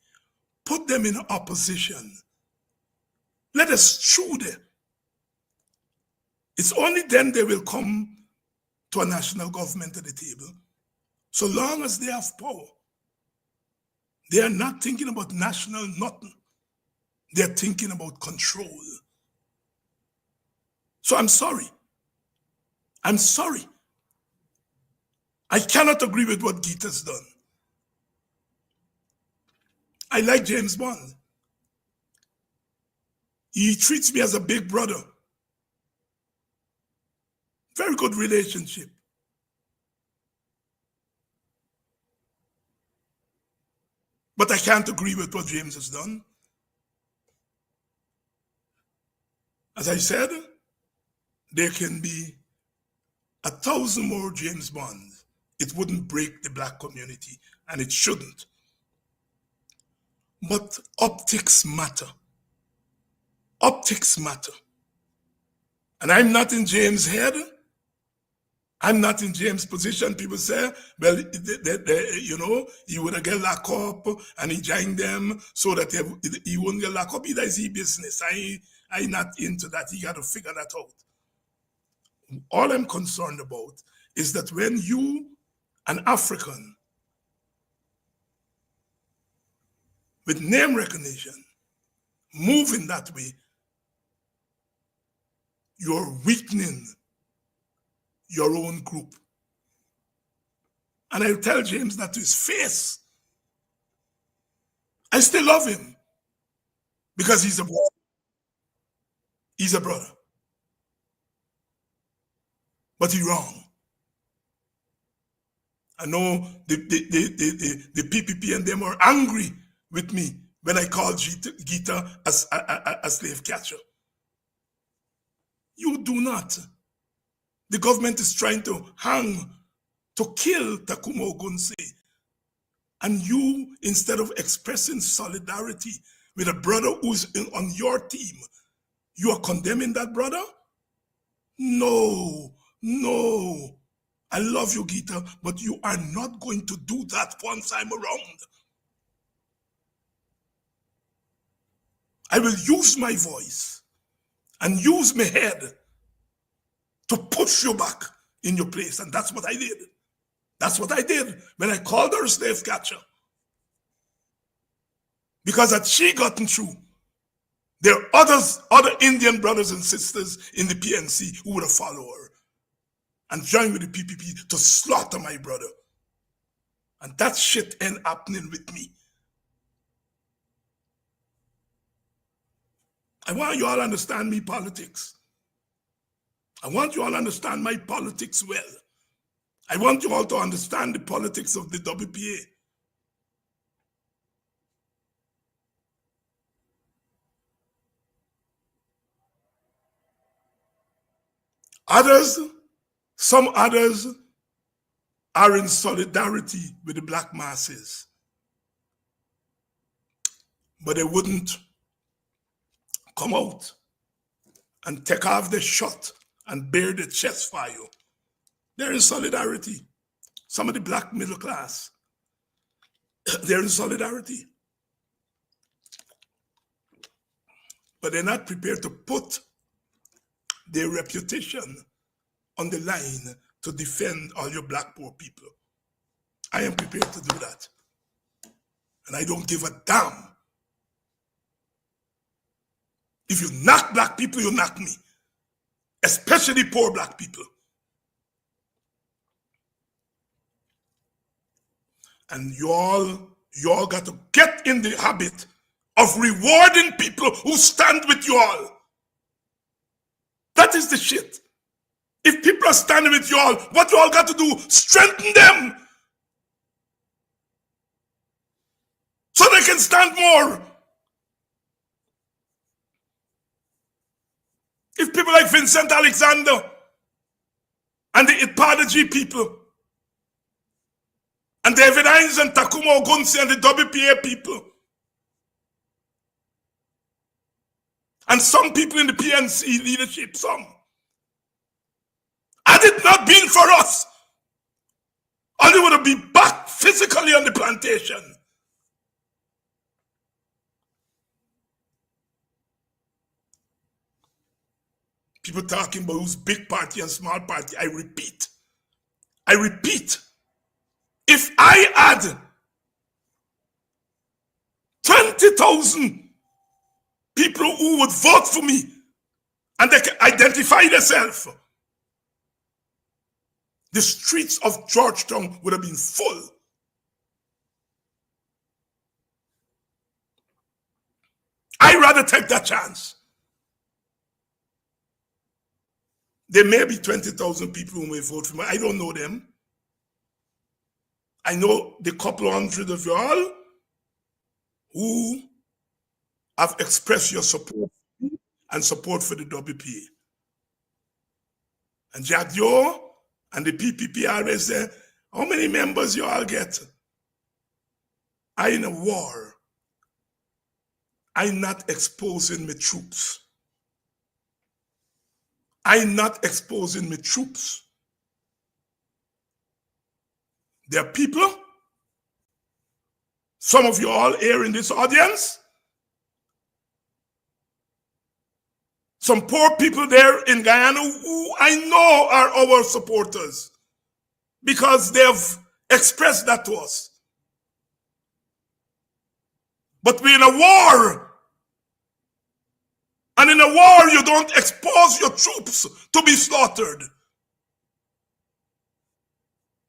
put them in opposition. Let us chew them. It's only then they will come to a national government at the table. So long as they have power, they are not thinking about national nothing. They're thinking about control. So I'm sorry. I'm sorry. I cannot agree with what Gita's done. I like James Bond. He treats me as a big brother. Very good relationship. But I can't agree with what James has done. As I said, there can be 1,000 more James Bonds. It wouldn't break the black community, and it shouldn't. But optics matter. Optics matter. And I'm not in James' head. I'm not in James' position. People say, well, he would have get locked up and he joined them so that he wouldn't get locked up. Either is his business. I'm not into that. He got to figure that out. All I'm concerned about is that when you, an African, with name recognition, move in that way, you're weakening your own group. And I'll tell James that to his face. I still love him because he's a brother. He's a brother. But he's wrong. I know the PPP and them are angry with me when I called Gita a slave catcher. You do not. The government is trying to kill Takuma Ogunse. And you, instead of expressing solidarity with a brother who's on your team, you are condemning that brother? No. I love you, Gita, but you are not going to do that once I'm around. I will use my voice and use my head to push you back in your place. And that's what I did. That's what I did when I called her a slave catcher. Because had she gotten through, there are other Indian brothers and sisters in the PNC who would have followed her and joined with the PPP to slaughter my brother. And that shit ain't happening with me. I want you all to understand me politics. I want you all to understand my politics well. I want you all to understand the politics of the WPA. Some others are in solidarity with the black masses, but they wouldn't come out and take off the shot and bear the chest for you. They're in solidarity. Some of the black middle class, they're in solidarity. But they're not prepared to put their reputation on the line to defend all your black poor people. I am prepared to do that. And I don't give a damn. If you knock black people, you knock me. Especially poor black people. And you all got to get in the habit of rewarding people who stand with you all. That is the shit. If people are standing with you all, what you all got to do, strengthen them. So they can stand more. If people like Vincent Alexander and the Ipadaji people and David Hines and Takuma Ogunsi and the WPA people and some people in the PNC leadership, some, had it not been for us, all you would have been back physically on the plantation. People talking about who's big party and small party. I repeat, if I had 20,000 people who would vote for me and they can identify themselves, the streets of Georgetown would have been full. I'd rather take that chance. There may be 20,000 people who may vote for me. I don't know them. I know the couple hundred of y'all who have expressed your support and support for the WPA. And Jadyo and the PPP always say, how many members you all get? I in a war. I'm not exposing my troops. I'm not exposing my troops. There are people, some of you all here in this audience, some poor people there in Guyana who I know are our supporters because they've expressed that to us. But we're in a war. And in a war, you don't expose your troops to be slaughtered.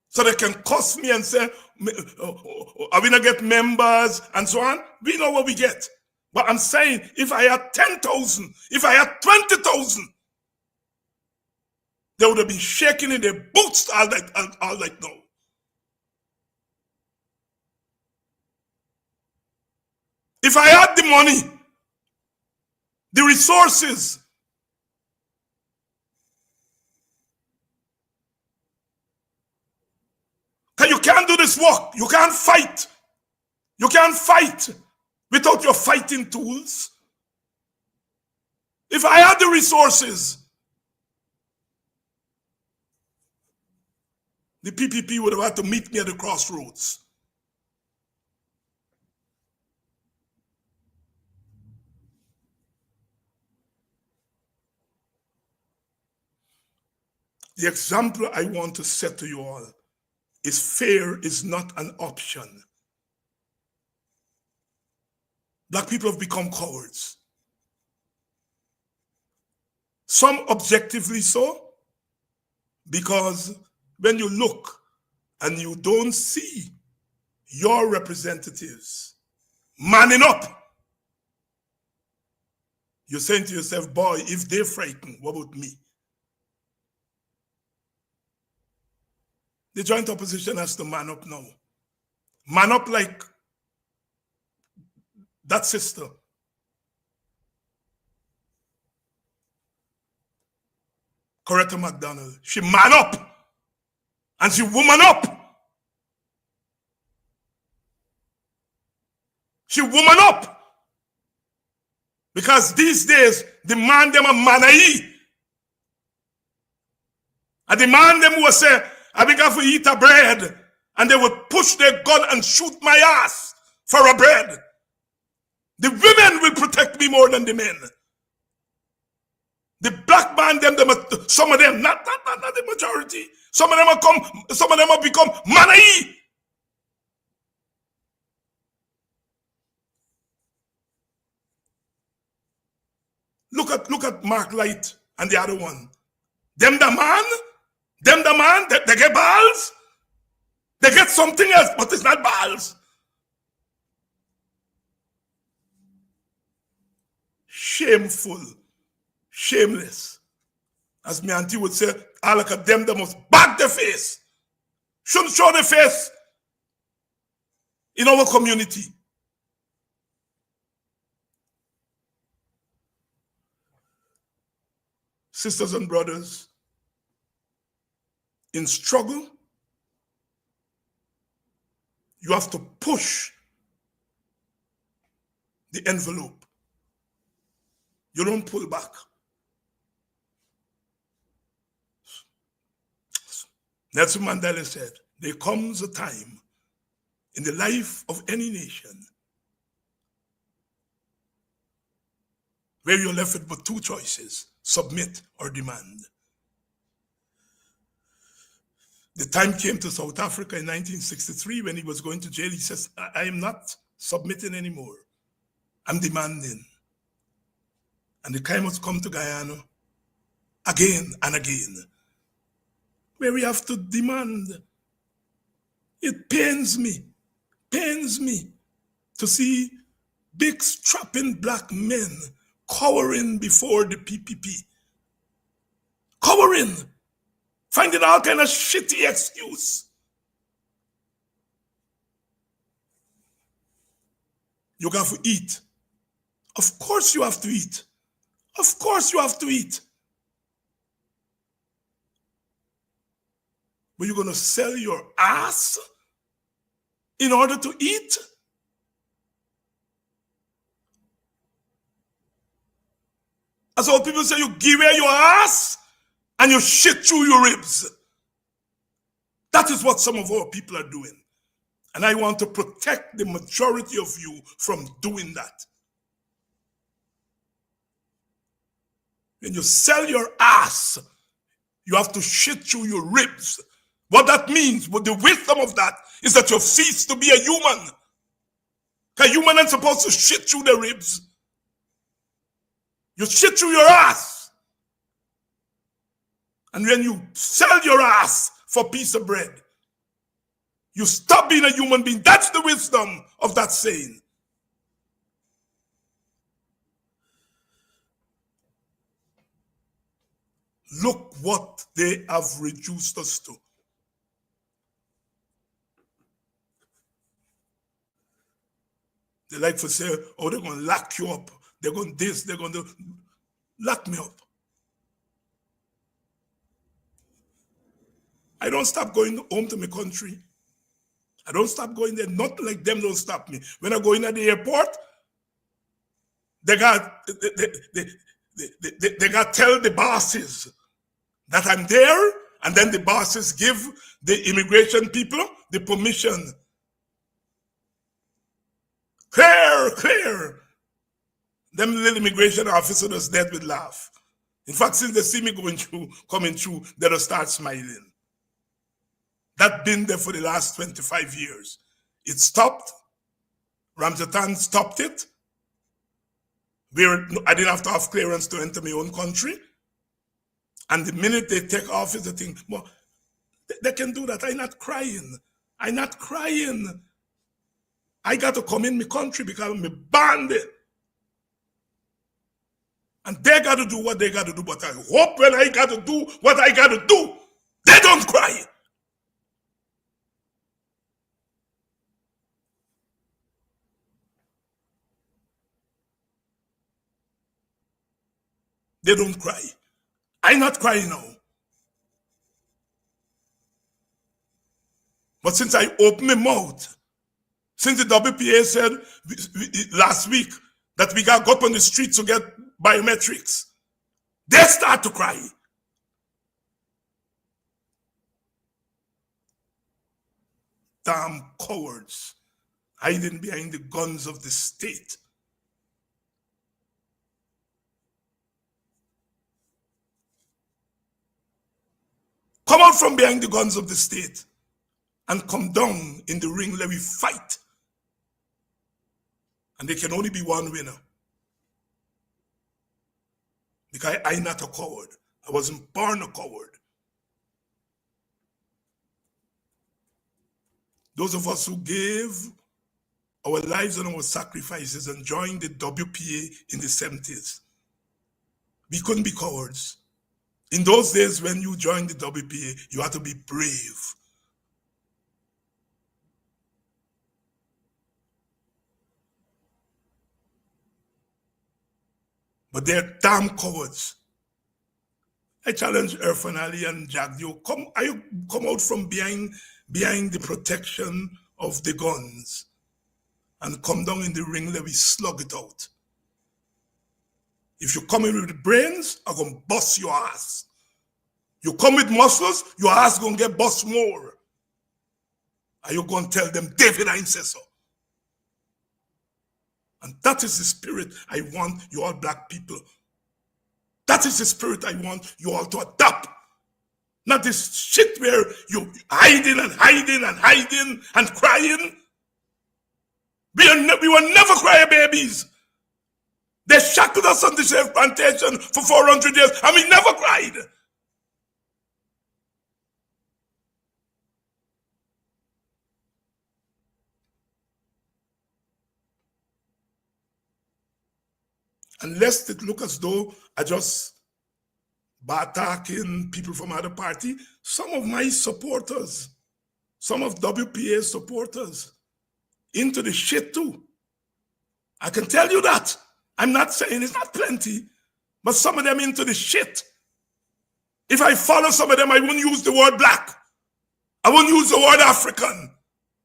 So they can cuss me and say, are we not get members and so on? We know what we get. But I'm saying, if I had 10,000, if I had 20,000, they would have been shaking in their boots all night now. If I had the money, the resources, because you can't do this work. You can't fight. You can't fight without your fighting tools. If I had the resources, the PPP would have had to meet me at the crossroads. The example I want to set to you all is fear is not an option. Black people have become cowards. Some objectively so, because when you look and you don't see your representatives manning up, you're saying to yourself, boy, if they're frightened, what about me? The joint opposition has to man up now. Man up like that sister. Coretta McDonald. She man up. And she woman up. She woman up. Because these days, the man them a manai. And the man them will say, I began to eat a bread, and they would push their gun and shoot my ass for a bread. The women will protect me more than the men. The black man, some of them, not the majority. Some of them have become manai. Look at Mark Light and the other one. Them the man, they get balls. They get something else, but it's not balls. Shameful, shameless. As my auntie would say, all of them must back the face. Shouldn't show the face in our community. Sisters and brothers, in struggle, you have to push the envelope. You don't pull back. Nelson Mandela said, there comes a time in the life of any nation where you're left with but two choices, submit or demand. The time came to South Africa in 1963 when he was going to jail. He says, I am not submitting anymore. I'm demanding. And the time has come to Guyana again and again, where we have to demand. It pains me to see big strapping black men cowering before the PPP. Cowering. Finding all kind of shitty excuse. You have to eat. Of course you have to eat. Of course you have to eat. But you're going to sell your ass in order to eat? As old people say, you give away your ass and you shit through your ribs. That is what some of our people are doing. And I want to protect the majority of you from doing that. When you sell your ass, you have to shit through your ribs. What that means, what the wisdom of that, is that you've ceased to be a human. Because human ain't supposed to shit through their ribs. You shit through your ass. And when you sell your ass for a piece of bread, you stop being a human being. That's the wisdom of that saying. Look what they have reduced us to. They like to say, oh, they're going to lock you up. They're going to this, they're going to lock me up. I don't stop going home to my country. I don't stop going there. Not like them don't stop me. When I go in at the airport, they got tell the bosses that I'm there And then the bosses give the immigration people the permission. Clear. Them little immigration officers dead with laugh. In fact, since they see me coming through, they'll start smiling. That's been there for the last 25 years. It stopped. Ramzatan stopped it. I didn't have to have clearance to enter my own country. And the minute they take office, they think, well, they can do that. I'm not crying. I got to come in my country because I'm a bandit. And they got to do what they got to do. But I hope when I got to do what I got to do, they don't cry. They don't cry. I'm not crying now. But since I opened my mouth, since the WPA said last week that we got to go up on the street to get biometrics, they start to cry. Damn cowards hiding behind the guns of the state. Come out from behind the guns of the state and come down in the ring where we fight. And there can only be one winner. Because I'm not a coward. I wasn't born a coward. Those of us who gave our lives and our sacrifices and joined the WPA in the 70s, we couldn't be cowards. In those days when you joined the WPA, you had to be brave. But they're damn cowards. I challenge Irfan Ali and Jagdio, come out from behind the protection of the guns and come down in the ring, let me slug it out. If you come in with the brains, I'm going to bust your ass. You come with muscles, your ass going to get bust more. Are you going to tell them, David, I said so? And that is the spirit I want you all black people. That is the spirit I want you all to adopt. Not this shit where you hiding and crying. We were never cry babies. They shackled us on the slave plantation for 400 years and we never cried. Unless it look as though I just attacking people from other party, some of my supporters, some of WPA supporters, into the shit too. I can tell you that. I'm not saying it's not plenty, but some of them into the shit. If I follow some of them, I wouldn't use the word black. I wouldn't use the word African.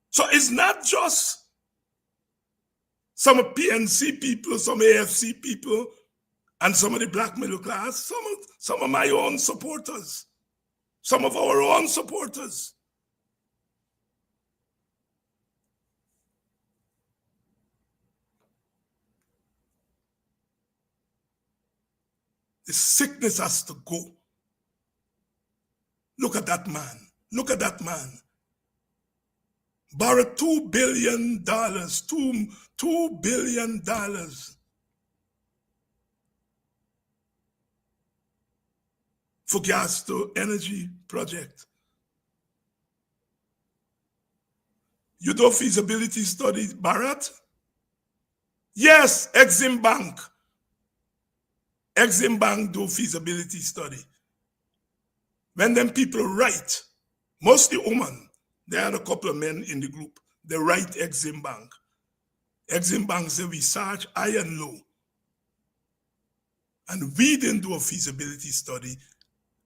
So it's not just some of PNC people, some AFC people, and some of the black middle class, some of my own supporters, some of our own supporters. The sickness has to go. Look at that man. Look at that man. Borrowed $2 billion, $2 billion. For gas to energy project. You do feasibility study, Bharat? Yes, Exim Bank. Exim Bank do feasibility study. When them people write, mostly women, there are a couple of men in the group, they write Exim Bank. Exim Bank say we search high and low. And we didn't do a feasibility study,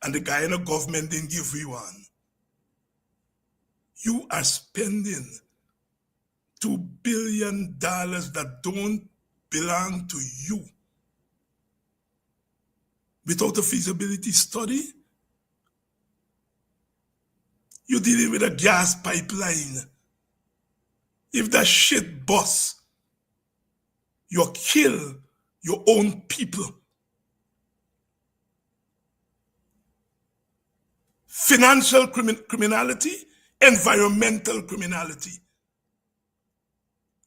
and the Guyana government didn't give we one. You are spending $2 billion that don't belong to you without a feasibility study. You're dealing with a gas pipeline. If that shit busts, you kill your own people. Financial criminality, environmental criminality,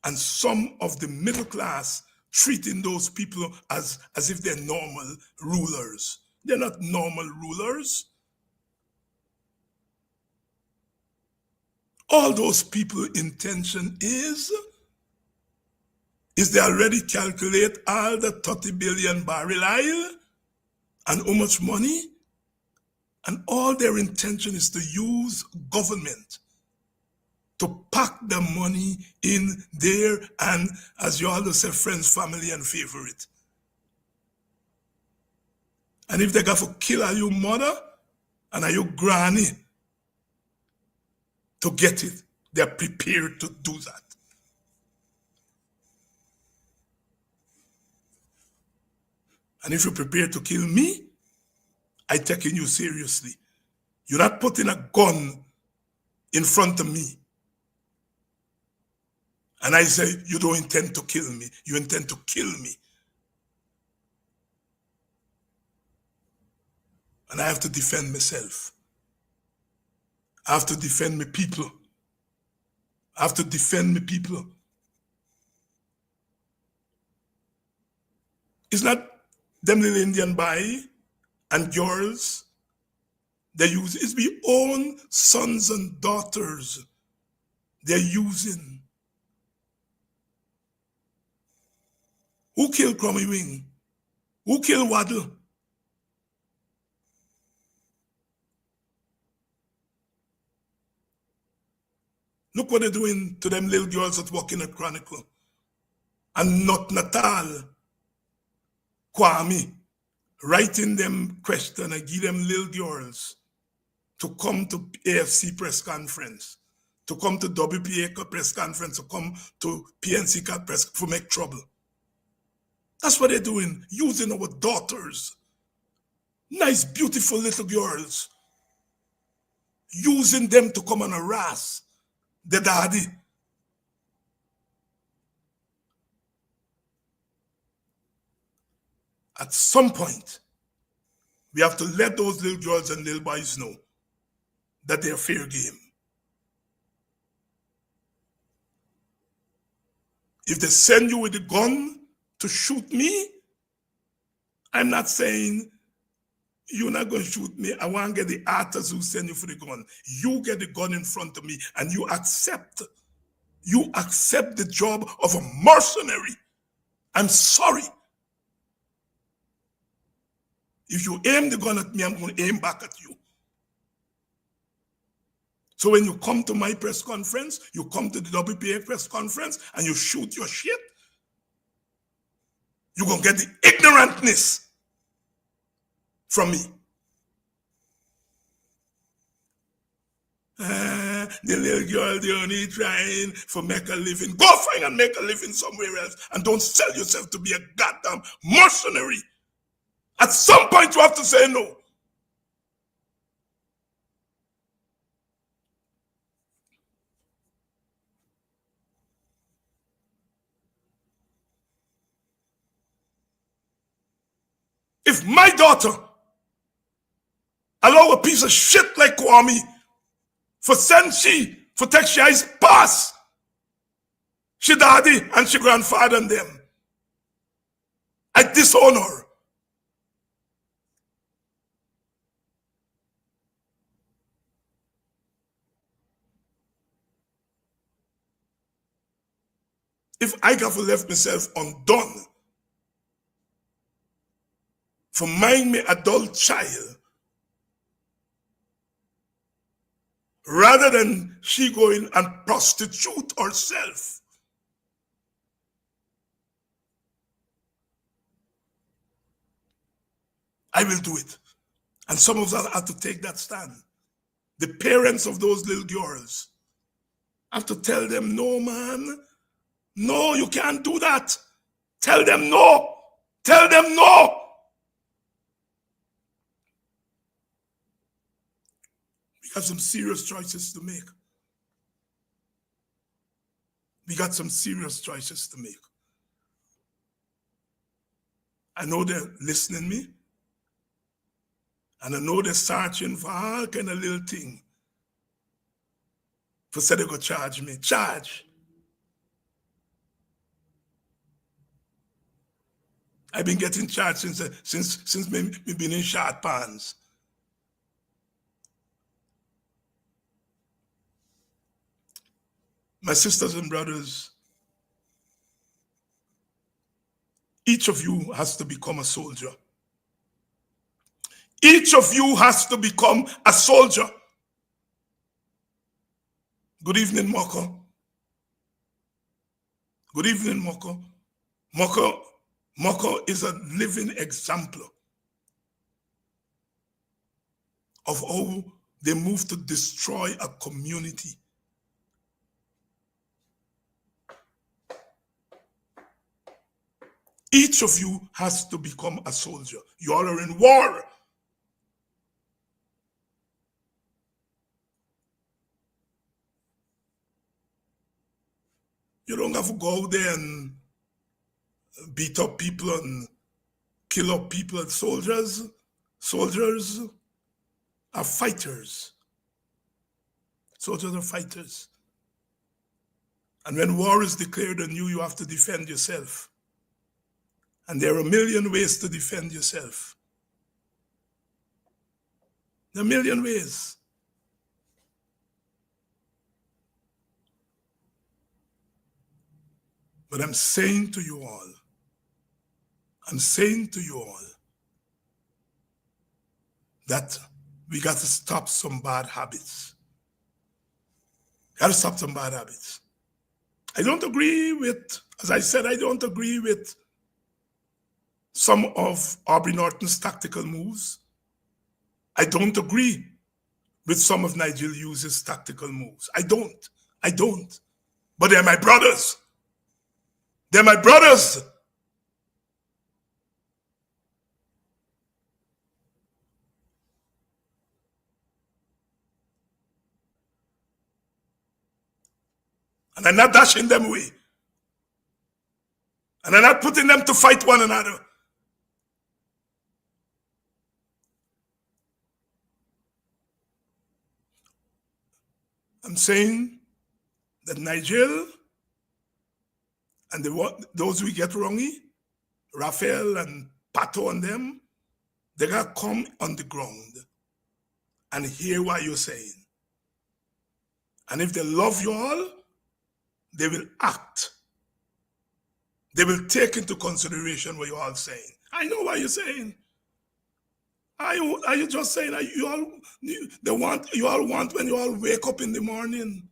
and some of the middle class treating those people as if they're normal rulers. They're not normal rulers. All those people intention is they already calculate all the 30 billion barrel oil and how much money, and all their intention is to use government to pack the money in there, and as you always say, friends, family, and favorite. And if they got to kill your mother and your granny to get it, they're prepared to do that. And if you're prepared to kill me, I taking you seriously. You're not putting a gun in front of me and I say, you don't intend to kill me. You intend to kill me. And I have to defend myself. I have to defend my people. I have to defend my people. It's not them little Indian boy and girls they use. It's my own sons and daughters they're using. Who killed Crummy Wing? Who killed Waddle? Look what they're doing to them little girls that work in a Chronicle. And not Natal, Kwame, writing them question and give them little girls to come to AFC press conference, to come to WPA press conference, to come to PNC press to make trouble. That's what they're doing, using our daughters, nice, beautiful little girls, using them to come and harass the daddy. At some point, we have to let those little girls and little boys know that they're fair game. If they send you with a gun to shoot me, I'm not saying you're not going to shoot me. I want to get the artists who send you for the gun. You get the gun in front of me and you accept the job of a mercenary. I'm sorry. If you aim the gun at me, I'm going to aim back at you. So when you come to my press conference, you come to the WPA press conference and you shoot your shit, you're going to get the ignorantness from me. The little girl, they only trying for make a living. Go find and make a living somewhere else and don't sell yourself to be a goddamn mercenary. At some point you have to say no. If my daughter allow a piece of shit like Kwame for send she, for take she eyes pass, she daddy and she grandfather and them, I disown her. If I have left myself undone for mind me adult child, rather than she going and prostitute herself, I will do it. And some of us have to take that stand. The parents of those little girls have to tell them, no, man, no, you can't do that. Tell them no. Tell them no. have some serious choices to make. We got some serious choices to make. I know they're listening me, and I know they're searching for all kind of little thing for say they go charge me. Charge. I've been getting charged since me been in short pants. My sisters and brothers, each of you has to become a soldier. Each of you has to become a soldier. Good evening, Moko. Good evening, Moko. Moko is a living example of how they move to destroy a community. Each of you has to become a soldier. You all are in war. You don't have to go out there and beat up people and kill up people. Soldiers are fighters. Soldiers are fighters. And when war is declared on you, you have to defend yourself. And there are a million ways to defend yourself. There are a million ways. But I'm saying to you all, that we got to stop some bad habits. Got to stop some bad habits. I don't agree with, as I said, I don't agree with some of Aubrey Norton's tactical moves. I don't agree with some of Nigel Hughes' tactical moves. I don't. But they're my brothers. They're my brothers. And I'm not dashing them away. And I'm not putting them to fight one another. I'm saying that Nigel and those we get wrongy, Raphael and Pato and them, they got to come on the ground and hear what you're saying. And if they love you all, they will act. They will take into consideration what you're all saying. I know what you're saying. Are you just saying that you all want when you all wake up in the morning,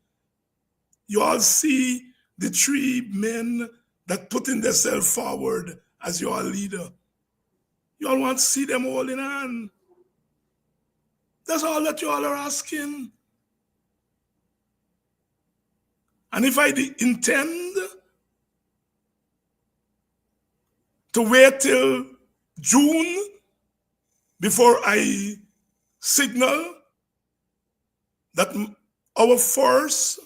you all see the three men that putting themselves forward as your leader. You all want to see them holding hand. That's all that you all are asking. And if I intend to wait till June before I signal that our first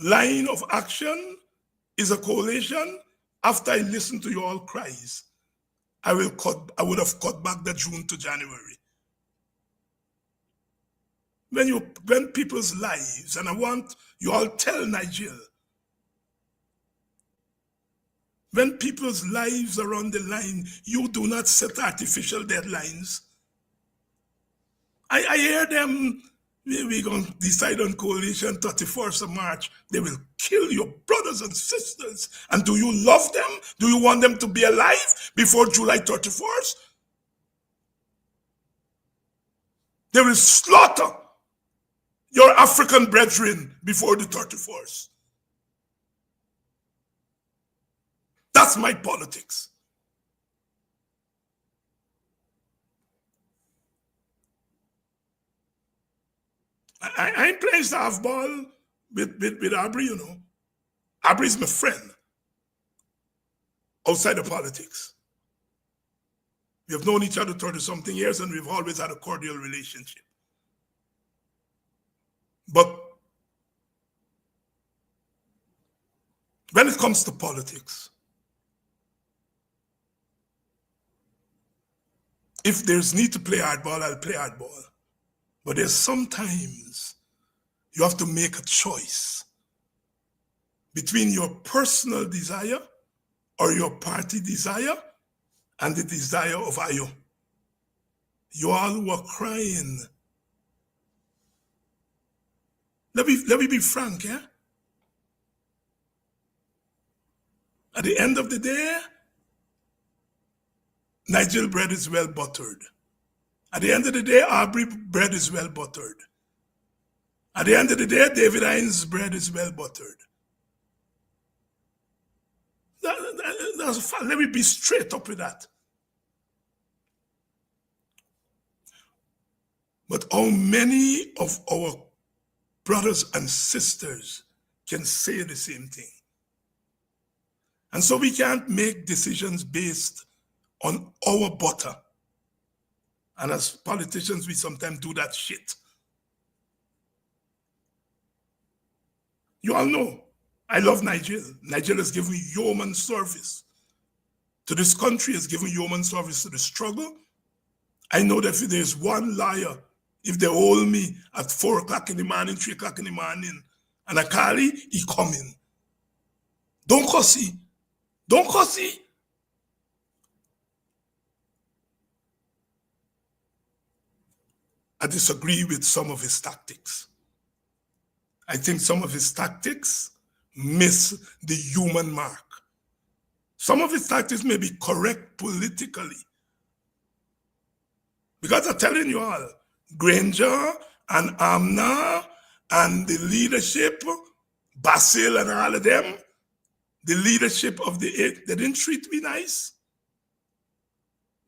line of action is a coalition, after I listen to you all cries, I would have cut back the June to January. When people's lives, and I want you all tell Nigel, when people's lives are on the line, you do not set artificial deadlines. I hear them, we're going to decide on coalition 31st of March. They will kill your brothers and sisters. And do you love them? Do you want them to be alive before July 31st? They will slaughter your African brethren before the 31st. That's my politics. I ain't playing softball with Aubrey, you know. Aubrey's my friend outside of politics. We have known each other 30-something years and we've always had a cordial relationship. But when it comes to politics, if there's need to play hardball, I'll play hardball. But there's sometimes you have to make a choice between your personal desire or your party desire and the desire of Ayo. You all were crying. Let me be frank, yeah? At the end of the day, Nigel bread is well buttered. At the end of the day, Aubrey bread is well buttered. At the end of the day, David Hines' bread is well buttered. That's a fact. Let me be straight up with that. But how many of our brothers and sisters can say the same thing? And so we can't make decisions based on our butter. And as politicians, we sometimes do that shit. You all know, I love Nigeria. Nigeria has given yeoman service to this country, has given yeoman service to the struggle. I know that if there's one liar, if they hold me at 4 o'clock in the morning, 3 o'clock in the morning, and I call he coming. Don't cussy. Don't cussy. I disagree with some of his tactics. I think some of his tactics miss the human mark. Some of his tactics may be correct politically. Because I'm telling you all, Granger and Amna and the leadership, Basil and all of them, the leadership of the 8th, they didn't treat me nice.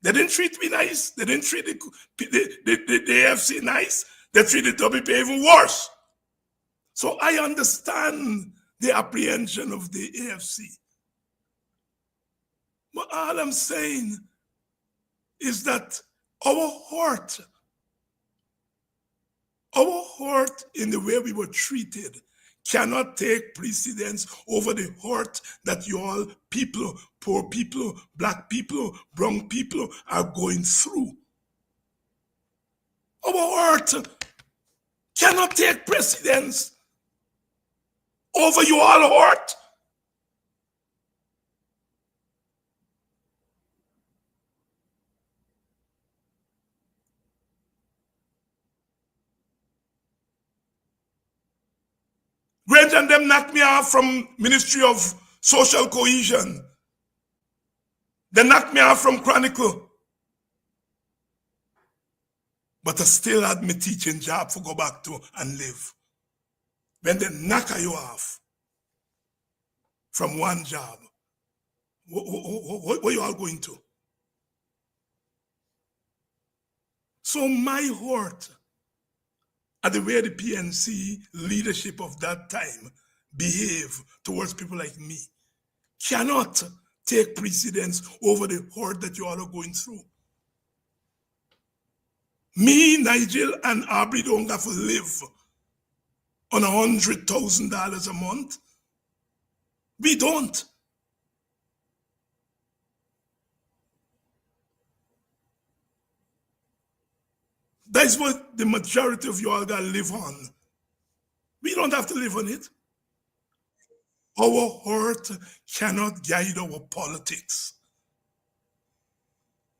They didn't treat me nice. They didn't treat the AFC nice. They treated WP even worse. So I understand the apprehension of the AFC. But all I'm saying is that our hurt in the way we were treated cannot take precedence over the hurt that you all people, poor people, black people, brown people are going through. Our hurt cannot take precedence over you all hurt. Granger and them knocked me off from Ministry of Social Cohesion. They knocked me off from Chronicle. But I still had my teaching job to go back to and live. When they knock you off from one job, what you all going to? So my hurt at the way the PNC leadership of that time behave towards people like me cannot take precedence over the hurt that you all are going through. Me, Nigel, and Aubrey don't have to live on $100,000 a month. We don't. That's what the majority of you all gotta live on. We don't have to live on it. Our hurt cannot guide our politics.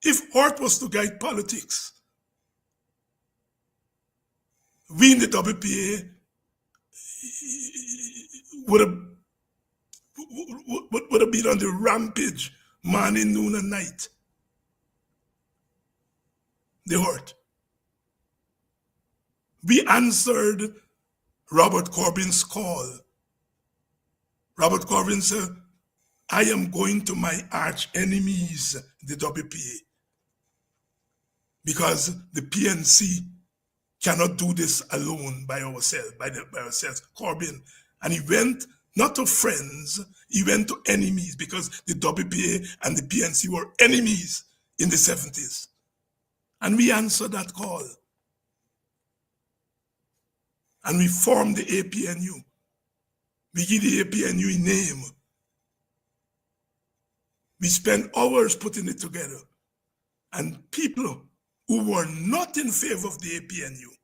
If hurt was to guide politics, we in the WPA would have been on the rampage morning, noon, and night. The hurt. We answered Robert Corbyn's call. Robert Corbyn said, I am going to my arch enemies, the WPA, because the PNC cannot do this alone by ourselves, by ourselves. Corbyn, and he went not to friends, he went to enemies, because the WPA and the PNC were enemies in the 70s. And we answered that call. And we formed the APNU. We give the APNU a name. We spent hours putting it together. And people who were not in favor of the APNU,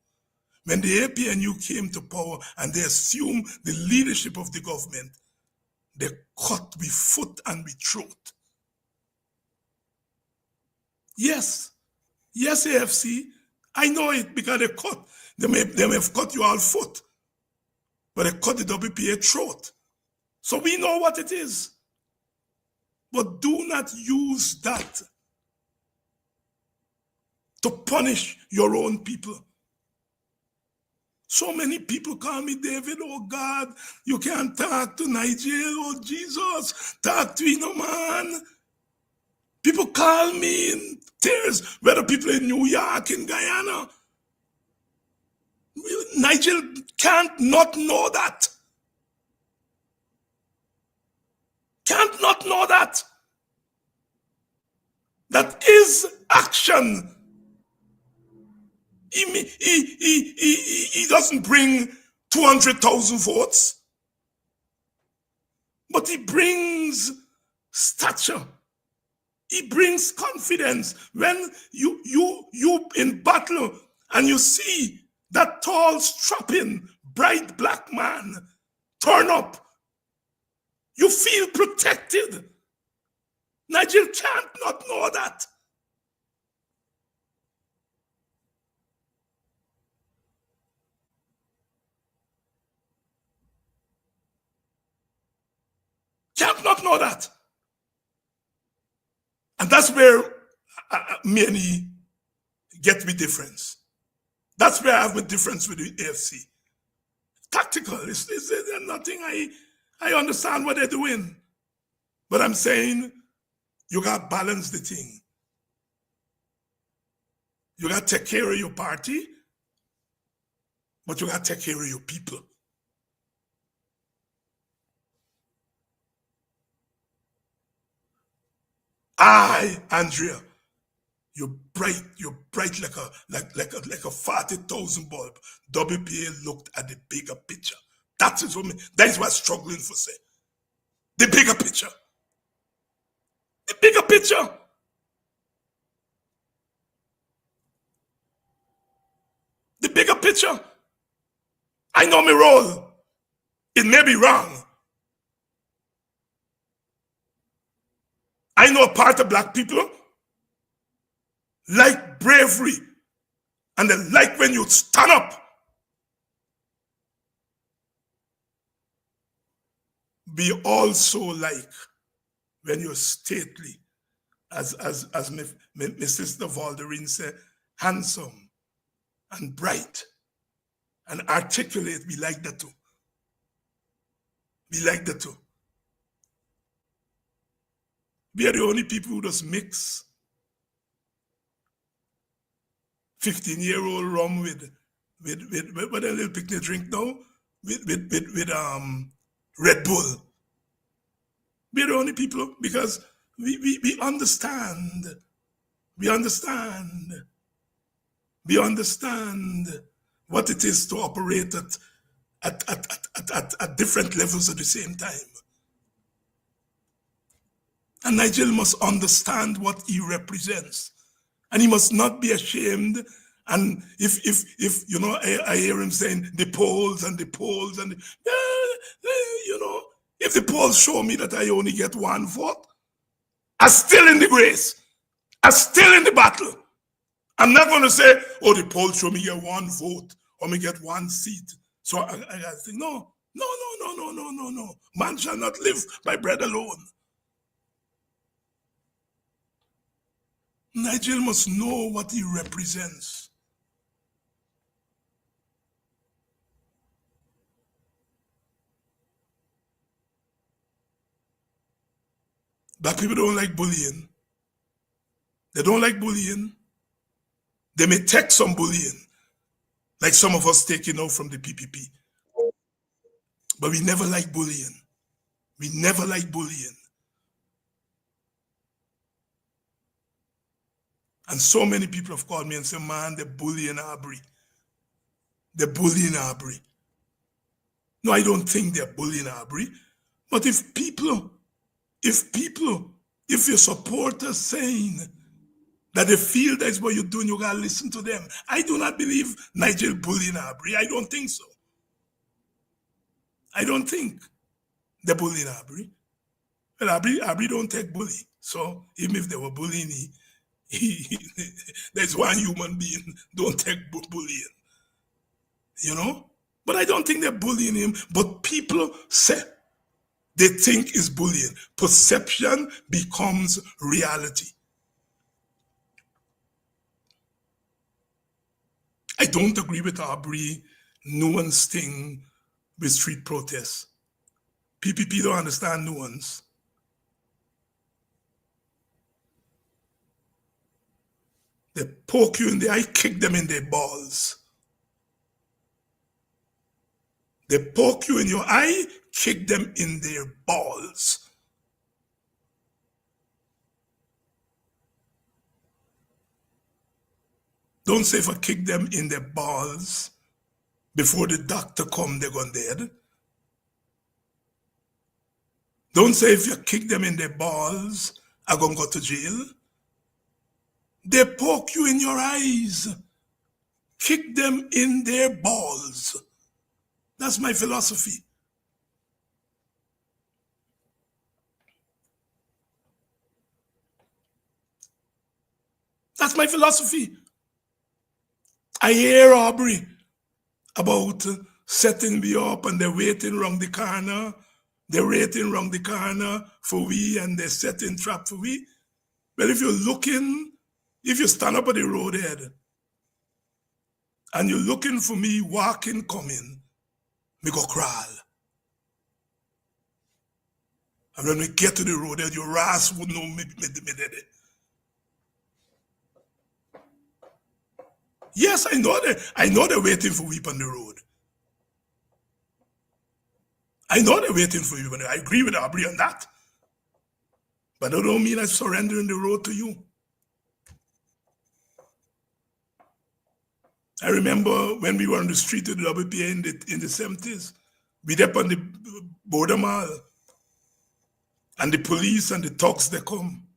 when the APNU came to power and they assumed the leadership of the government, they cut with foot and with throat. Yes, AFC, I know it because they cut. They may have cut you all foot, but they cut the WPA throat. So we know what it is. But do not use that to punish your own people. So many people call me David, oh God, you can't talk to Nigel, oh Jesus, talk to you, no man. People call me in tears, whether people in New York, in Guyana. Nigel can't not know that. Can't not know that. That is action. He doesn't bring 200,000 votes, but he brings stature. He brings confidence. When you in battle and you see that tall, strapping, bright black man turn up, you feel protected. Nigel can't not know that. Can't not know that. And that's where many get me difference. That's where I have a difference with the AFC. Tactical. It's nothing I understand what they're doing. But I'm saying you got to balance the thing. You got to take care of your party, but you got to take care of your people. Andrea, you're bright like a 40,000 bulb. WPA looked at the bigger picture. That is what I'm struggling for say. The bigger picture. The bigger picture. The bigger picture. I know my role. It may be wrong. I know a part of black people like bravery and they like when you stand up. Be also like when you're stately, as my sister Valderine said, handsome and bright and articulate. Be like that too. Be like that too. We are the only people who just mix 15-year-old rum with what a little picnic drink now with Red Bull. We are the only people because we understand. We understand what it is to operate at different levels at the same time. And Nigel must understand what he represents. And he must not be ashamed. And if you know, I hear him saying the polls and if the polls show me that I only get one vote, I'm still in the race. I'm still in the battle. I'm not going to say, oh, the polls show me get one vote or me get one seat. So I got to think, no. Man shall not live by bread alone. Nigel must know what he represents. Black people don't like bullying. They don't like bullying. They may take some bullying, like some of us taking out from the PPP. But we never like bullying. We never like bullying. And so many people have called me and said, man, they're bullying Aubrey. they're bullying Arbery. No, I don't think they're bullying Arbery. But if your supporters saying that they feel that's what you're doing, you gotta listen to them. I do not believe Nigel bullying Arbery. I don't think so. I don't think they're bullying Arbery. Well, Arbery don't take bully. So even if they were bullying, there's one human being don't take bullying. You know? But I don't think they're bullying him. But people say they think it's bullying. Perception becomes reality. I don't agree with Arbery nuance thing with street protests. PPP don't understand nuance. They poke you in the eye, kick them in their balls. They poke you in your eye, kick them in their balls. Don't say if I kick them in their balls, before the doctor come, they're gone dead. Don't say if you kick them in their balls, I'm gonna go to jail. They poke you in your eyes. Kick them in their balls. That's my philosophy. That's my philosophy. I hear Arbery about setting me up and they're waiting around the corner. They're waiting around the corner for we and they're setting trap for we. Well, if you're looking, if you stand up at the roadhead and you're looking for me walking, coming, me go crawl. And when we get to the roadhead, your ass would know me dead. Yes, I know they're waiting for we on the road. I know they're waiting for you, but I agree with Arbery on that. But that don't mean I'm surrendering the road to you. I remember when we were on the street of the WPA in the 70s, we were up on the border mall, and the police and the thugs, they come.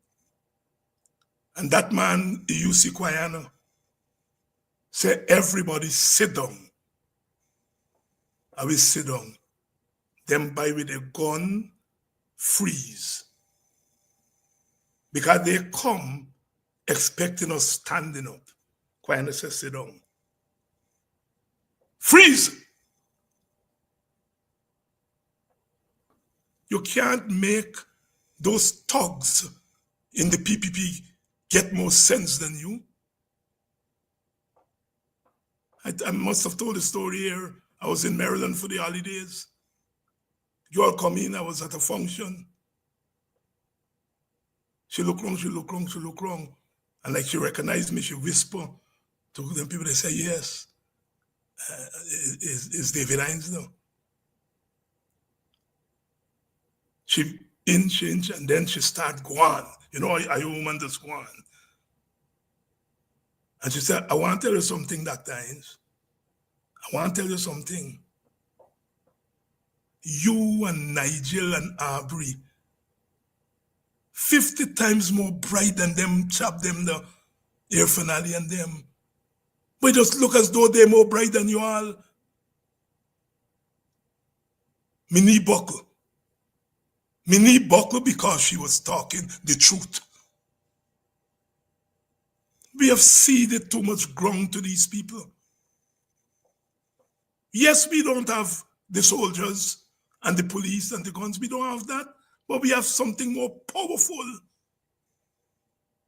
And that man, UC Quayano, say, everybody sit down. I will sit down. Them by with a gun, freeze. Because they come expecting us standing up. Quayano says, sit down. Freeze! You can't make those thugs in the PPP get more sense than you. I must have told the story here. I was in Maryland for the holidays. You all come in, I was at a function. She looked wrong. And like she recognized me, she whispered to them people, they say, yes, is David Hines now? She inch, and then she start going. You know, a woman just go on. And she said, I want to tell you something, Dr. Hines. I want to tell you something. You and Nigel and Arbery, 50 times more bright than them, chop them, the air finale and them. But just look as though they're more bright than you all. Me knee buckle. Me knee buckle because she was talking the truth. We have ceded too much ground to these people. Yes, we don't have the soldiers and the police and the guns. We don't have that. But we have something more powerful.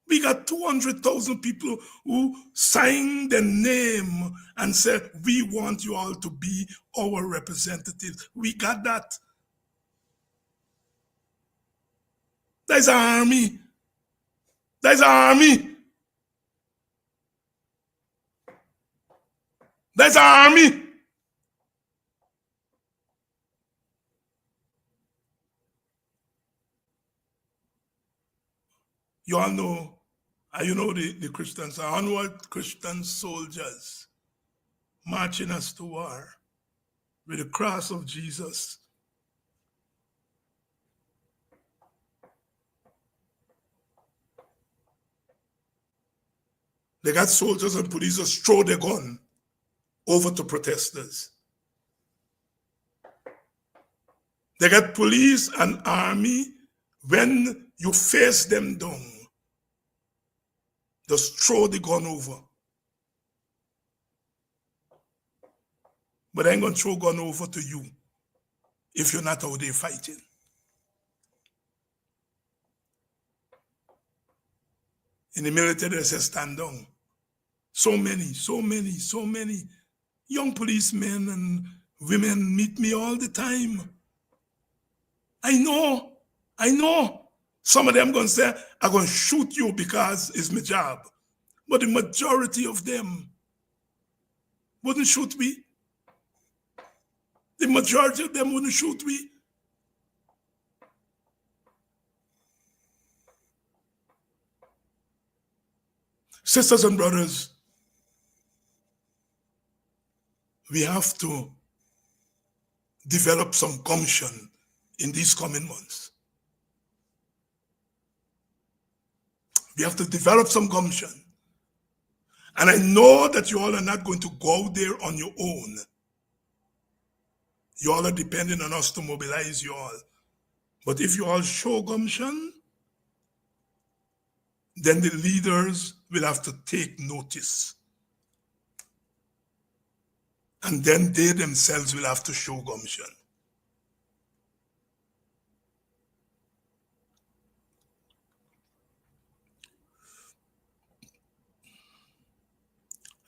We got 200,000 people who signed their name and said, we want you all to be our representatives. We got that. There's an army. There's an army. There's an army. You all know, you know the Christians, our onward Christian soldiers, marching us to war with the cross of Jesus. They got soldiers and police just throw their gun over to protesters. They got police and army. When you face them down, just throw the gun over. But I ain't gonna throw gun over to you if you're not out there fighting. In the military, they say stand down. So many young policemen and women meet me all the time. I know. Some of them gonna say, I'm gonna shoot you because it's my job. But the majority of them wouldn't shoot me. The majority of them wouldn't shoot me. Sisters and brothers, we have to develop some gumption in these coming months. We have to develop some gumption. And I know that you all are not going to go there on your own. You all are depending on us to mobilize you all. But if you all show gumption, then the leaders will have to take notice. And then they themselves will have to show gumption.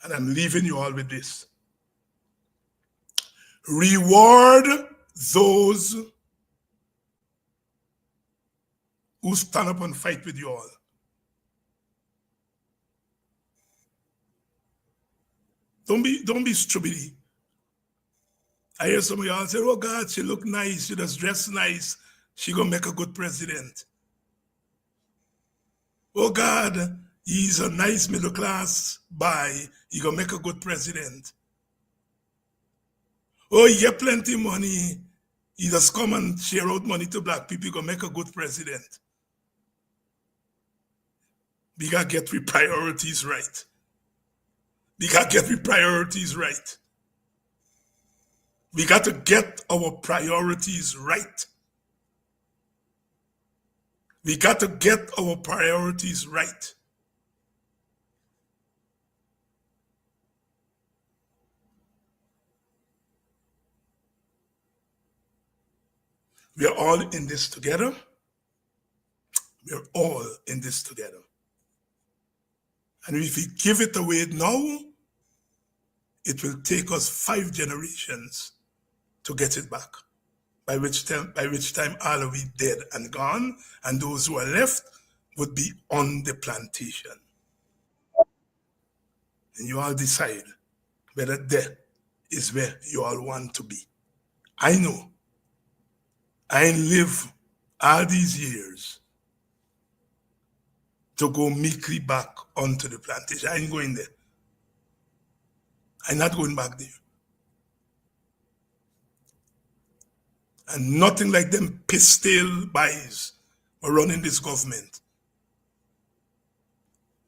And I'm leaving you all with this. Reward those who stand up and fight with you all. Don't be stupid. I hear some of y'all say, oh God, she look nice, she just dress nice, she gonna make a good president. Oh God, he's a nice middle class boy, he gonna make a good president. Oh, he get plenty money, he just come and share out money to black people, he gonna make a good president. We gotta get our priorities right. We got to get our priorities right. We got to get our priorities right. We got to get our priorities right. We are all in this together. We are all in this together. And if we give it away now, it will take us 5 generations to get it back. By which time all of we dead and gone, and those who are left would be on the plantation. And you all decide whether that is where you all want to be. I know. I ain't live all these years to go meekly back onto the plantation. I ain't going there. I'm not going back there. And nothing like them pistol boys who are running this government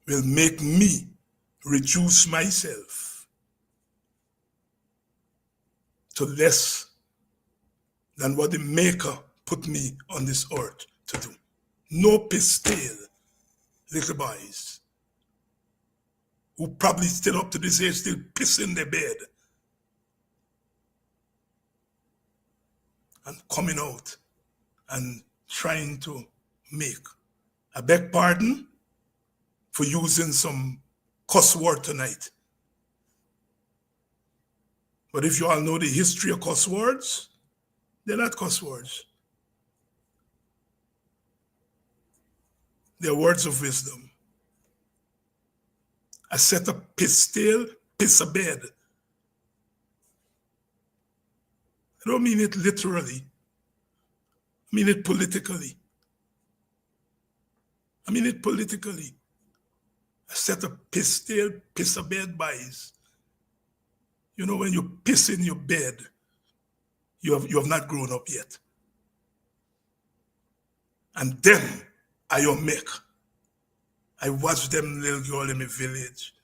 will make me reduce myself to less than what the Maker put me on this earth to do. No pistol, little boys, who probably still up to this age still piss in their bed and coming out and trying to make. I beg pardon for using some cuss word tonight. But if you all know the history of cuss words, they're not cuss words. They're words of wisdom. I set a pistol, piss a bed. I don't mean it literally. I mean it politically. I mean it politically. I set a pistol, piss a bed boys. You know, when you piss in your bed, you have not grown up yet. And then I make. I watch them little girl in my village.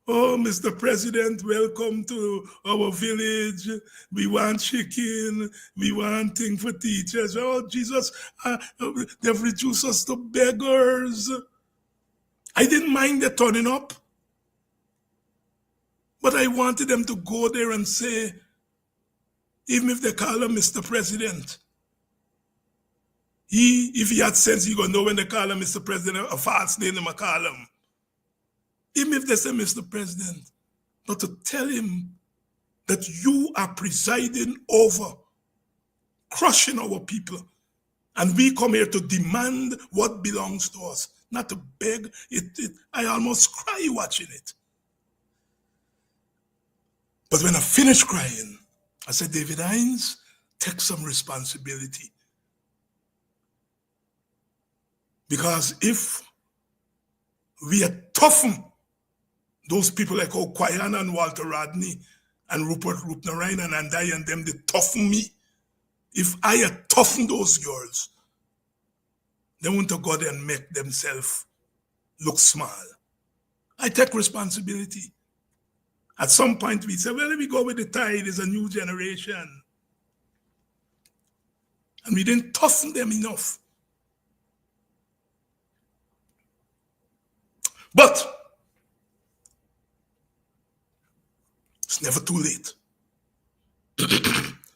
Oh, Mr. President, welcome to our village. We want chicken. We want things for teachers. Oh, Jesus, they've reduced us to beggars. I didn't mind their turning up. But I wanted them to go there and say, even if they call him Mr. President, if he had sense, he gonna know when they call him Mr. President, a false name they might call him. Even if they say Mr. President, but to tell him that you are presiding over crushing our people, and we come here to demand what belongs to us, not to beg. I almost cry watching it. But when I finished crying, I said, David Hines, take some responsibility. Because if we had toughened those people like Okwayan and Walter Rodney and Rupert Rupnarayan and Andai and them, they toughened me. If I had toughened those girls, they wouldn't have got there and make themselves look small. I take responsibility. At some point we say, well, let me go with the tide, it's a new generation. And we didn't toughen them enough. But it's never too late.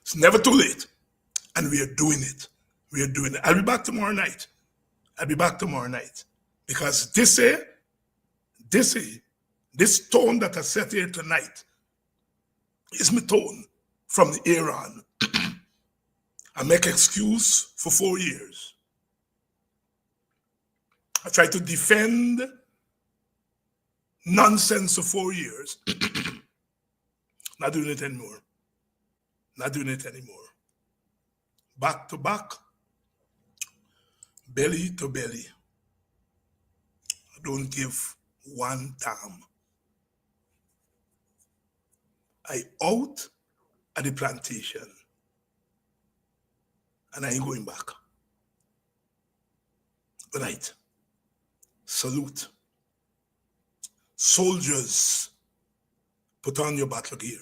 It's never too late. And we are doing it. We are doing it. I'll be back tomorrow night. Because this tone that I set here tonight is my tone from the era on. I make excuse for 4 years. I try to defend nonsense for 4 years. Not doing it anymore. Back to back, belly to belly. I don't give one damn. I out at the plantation and I ain't going back. Good night. Salute. Soldiers, put on your battle gear.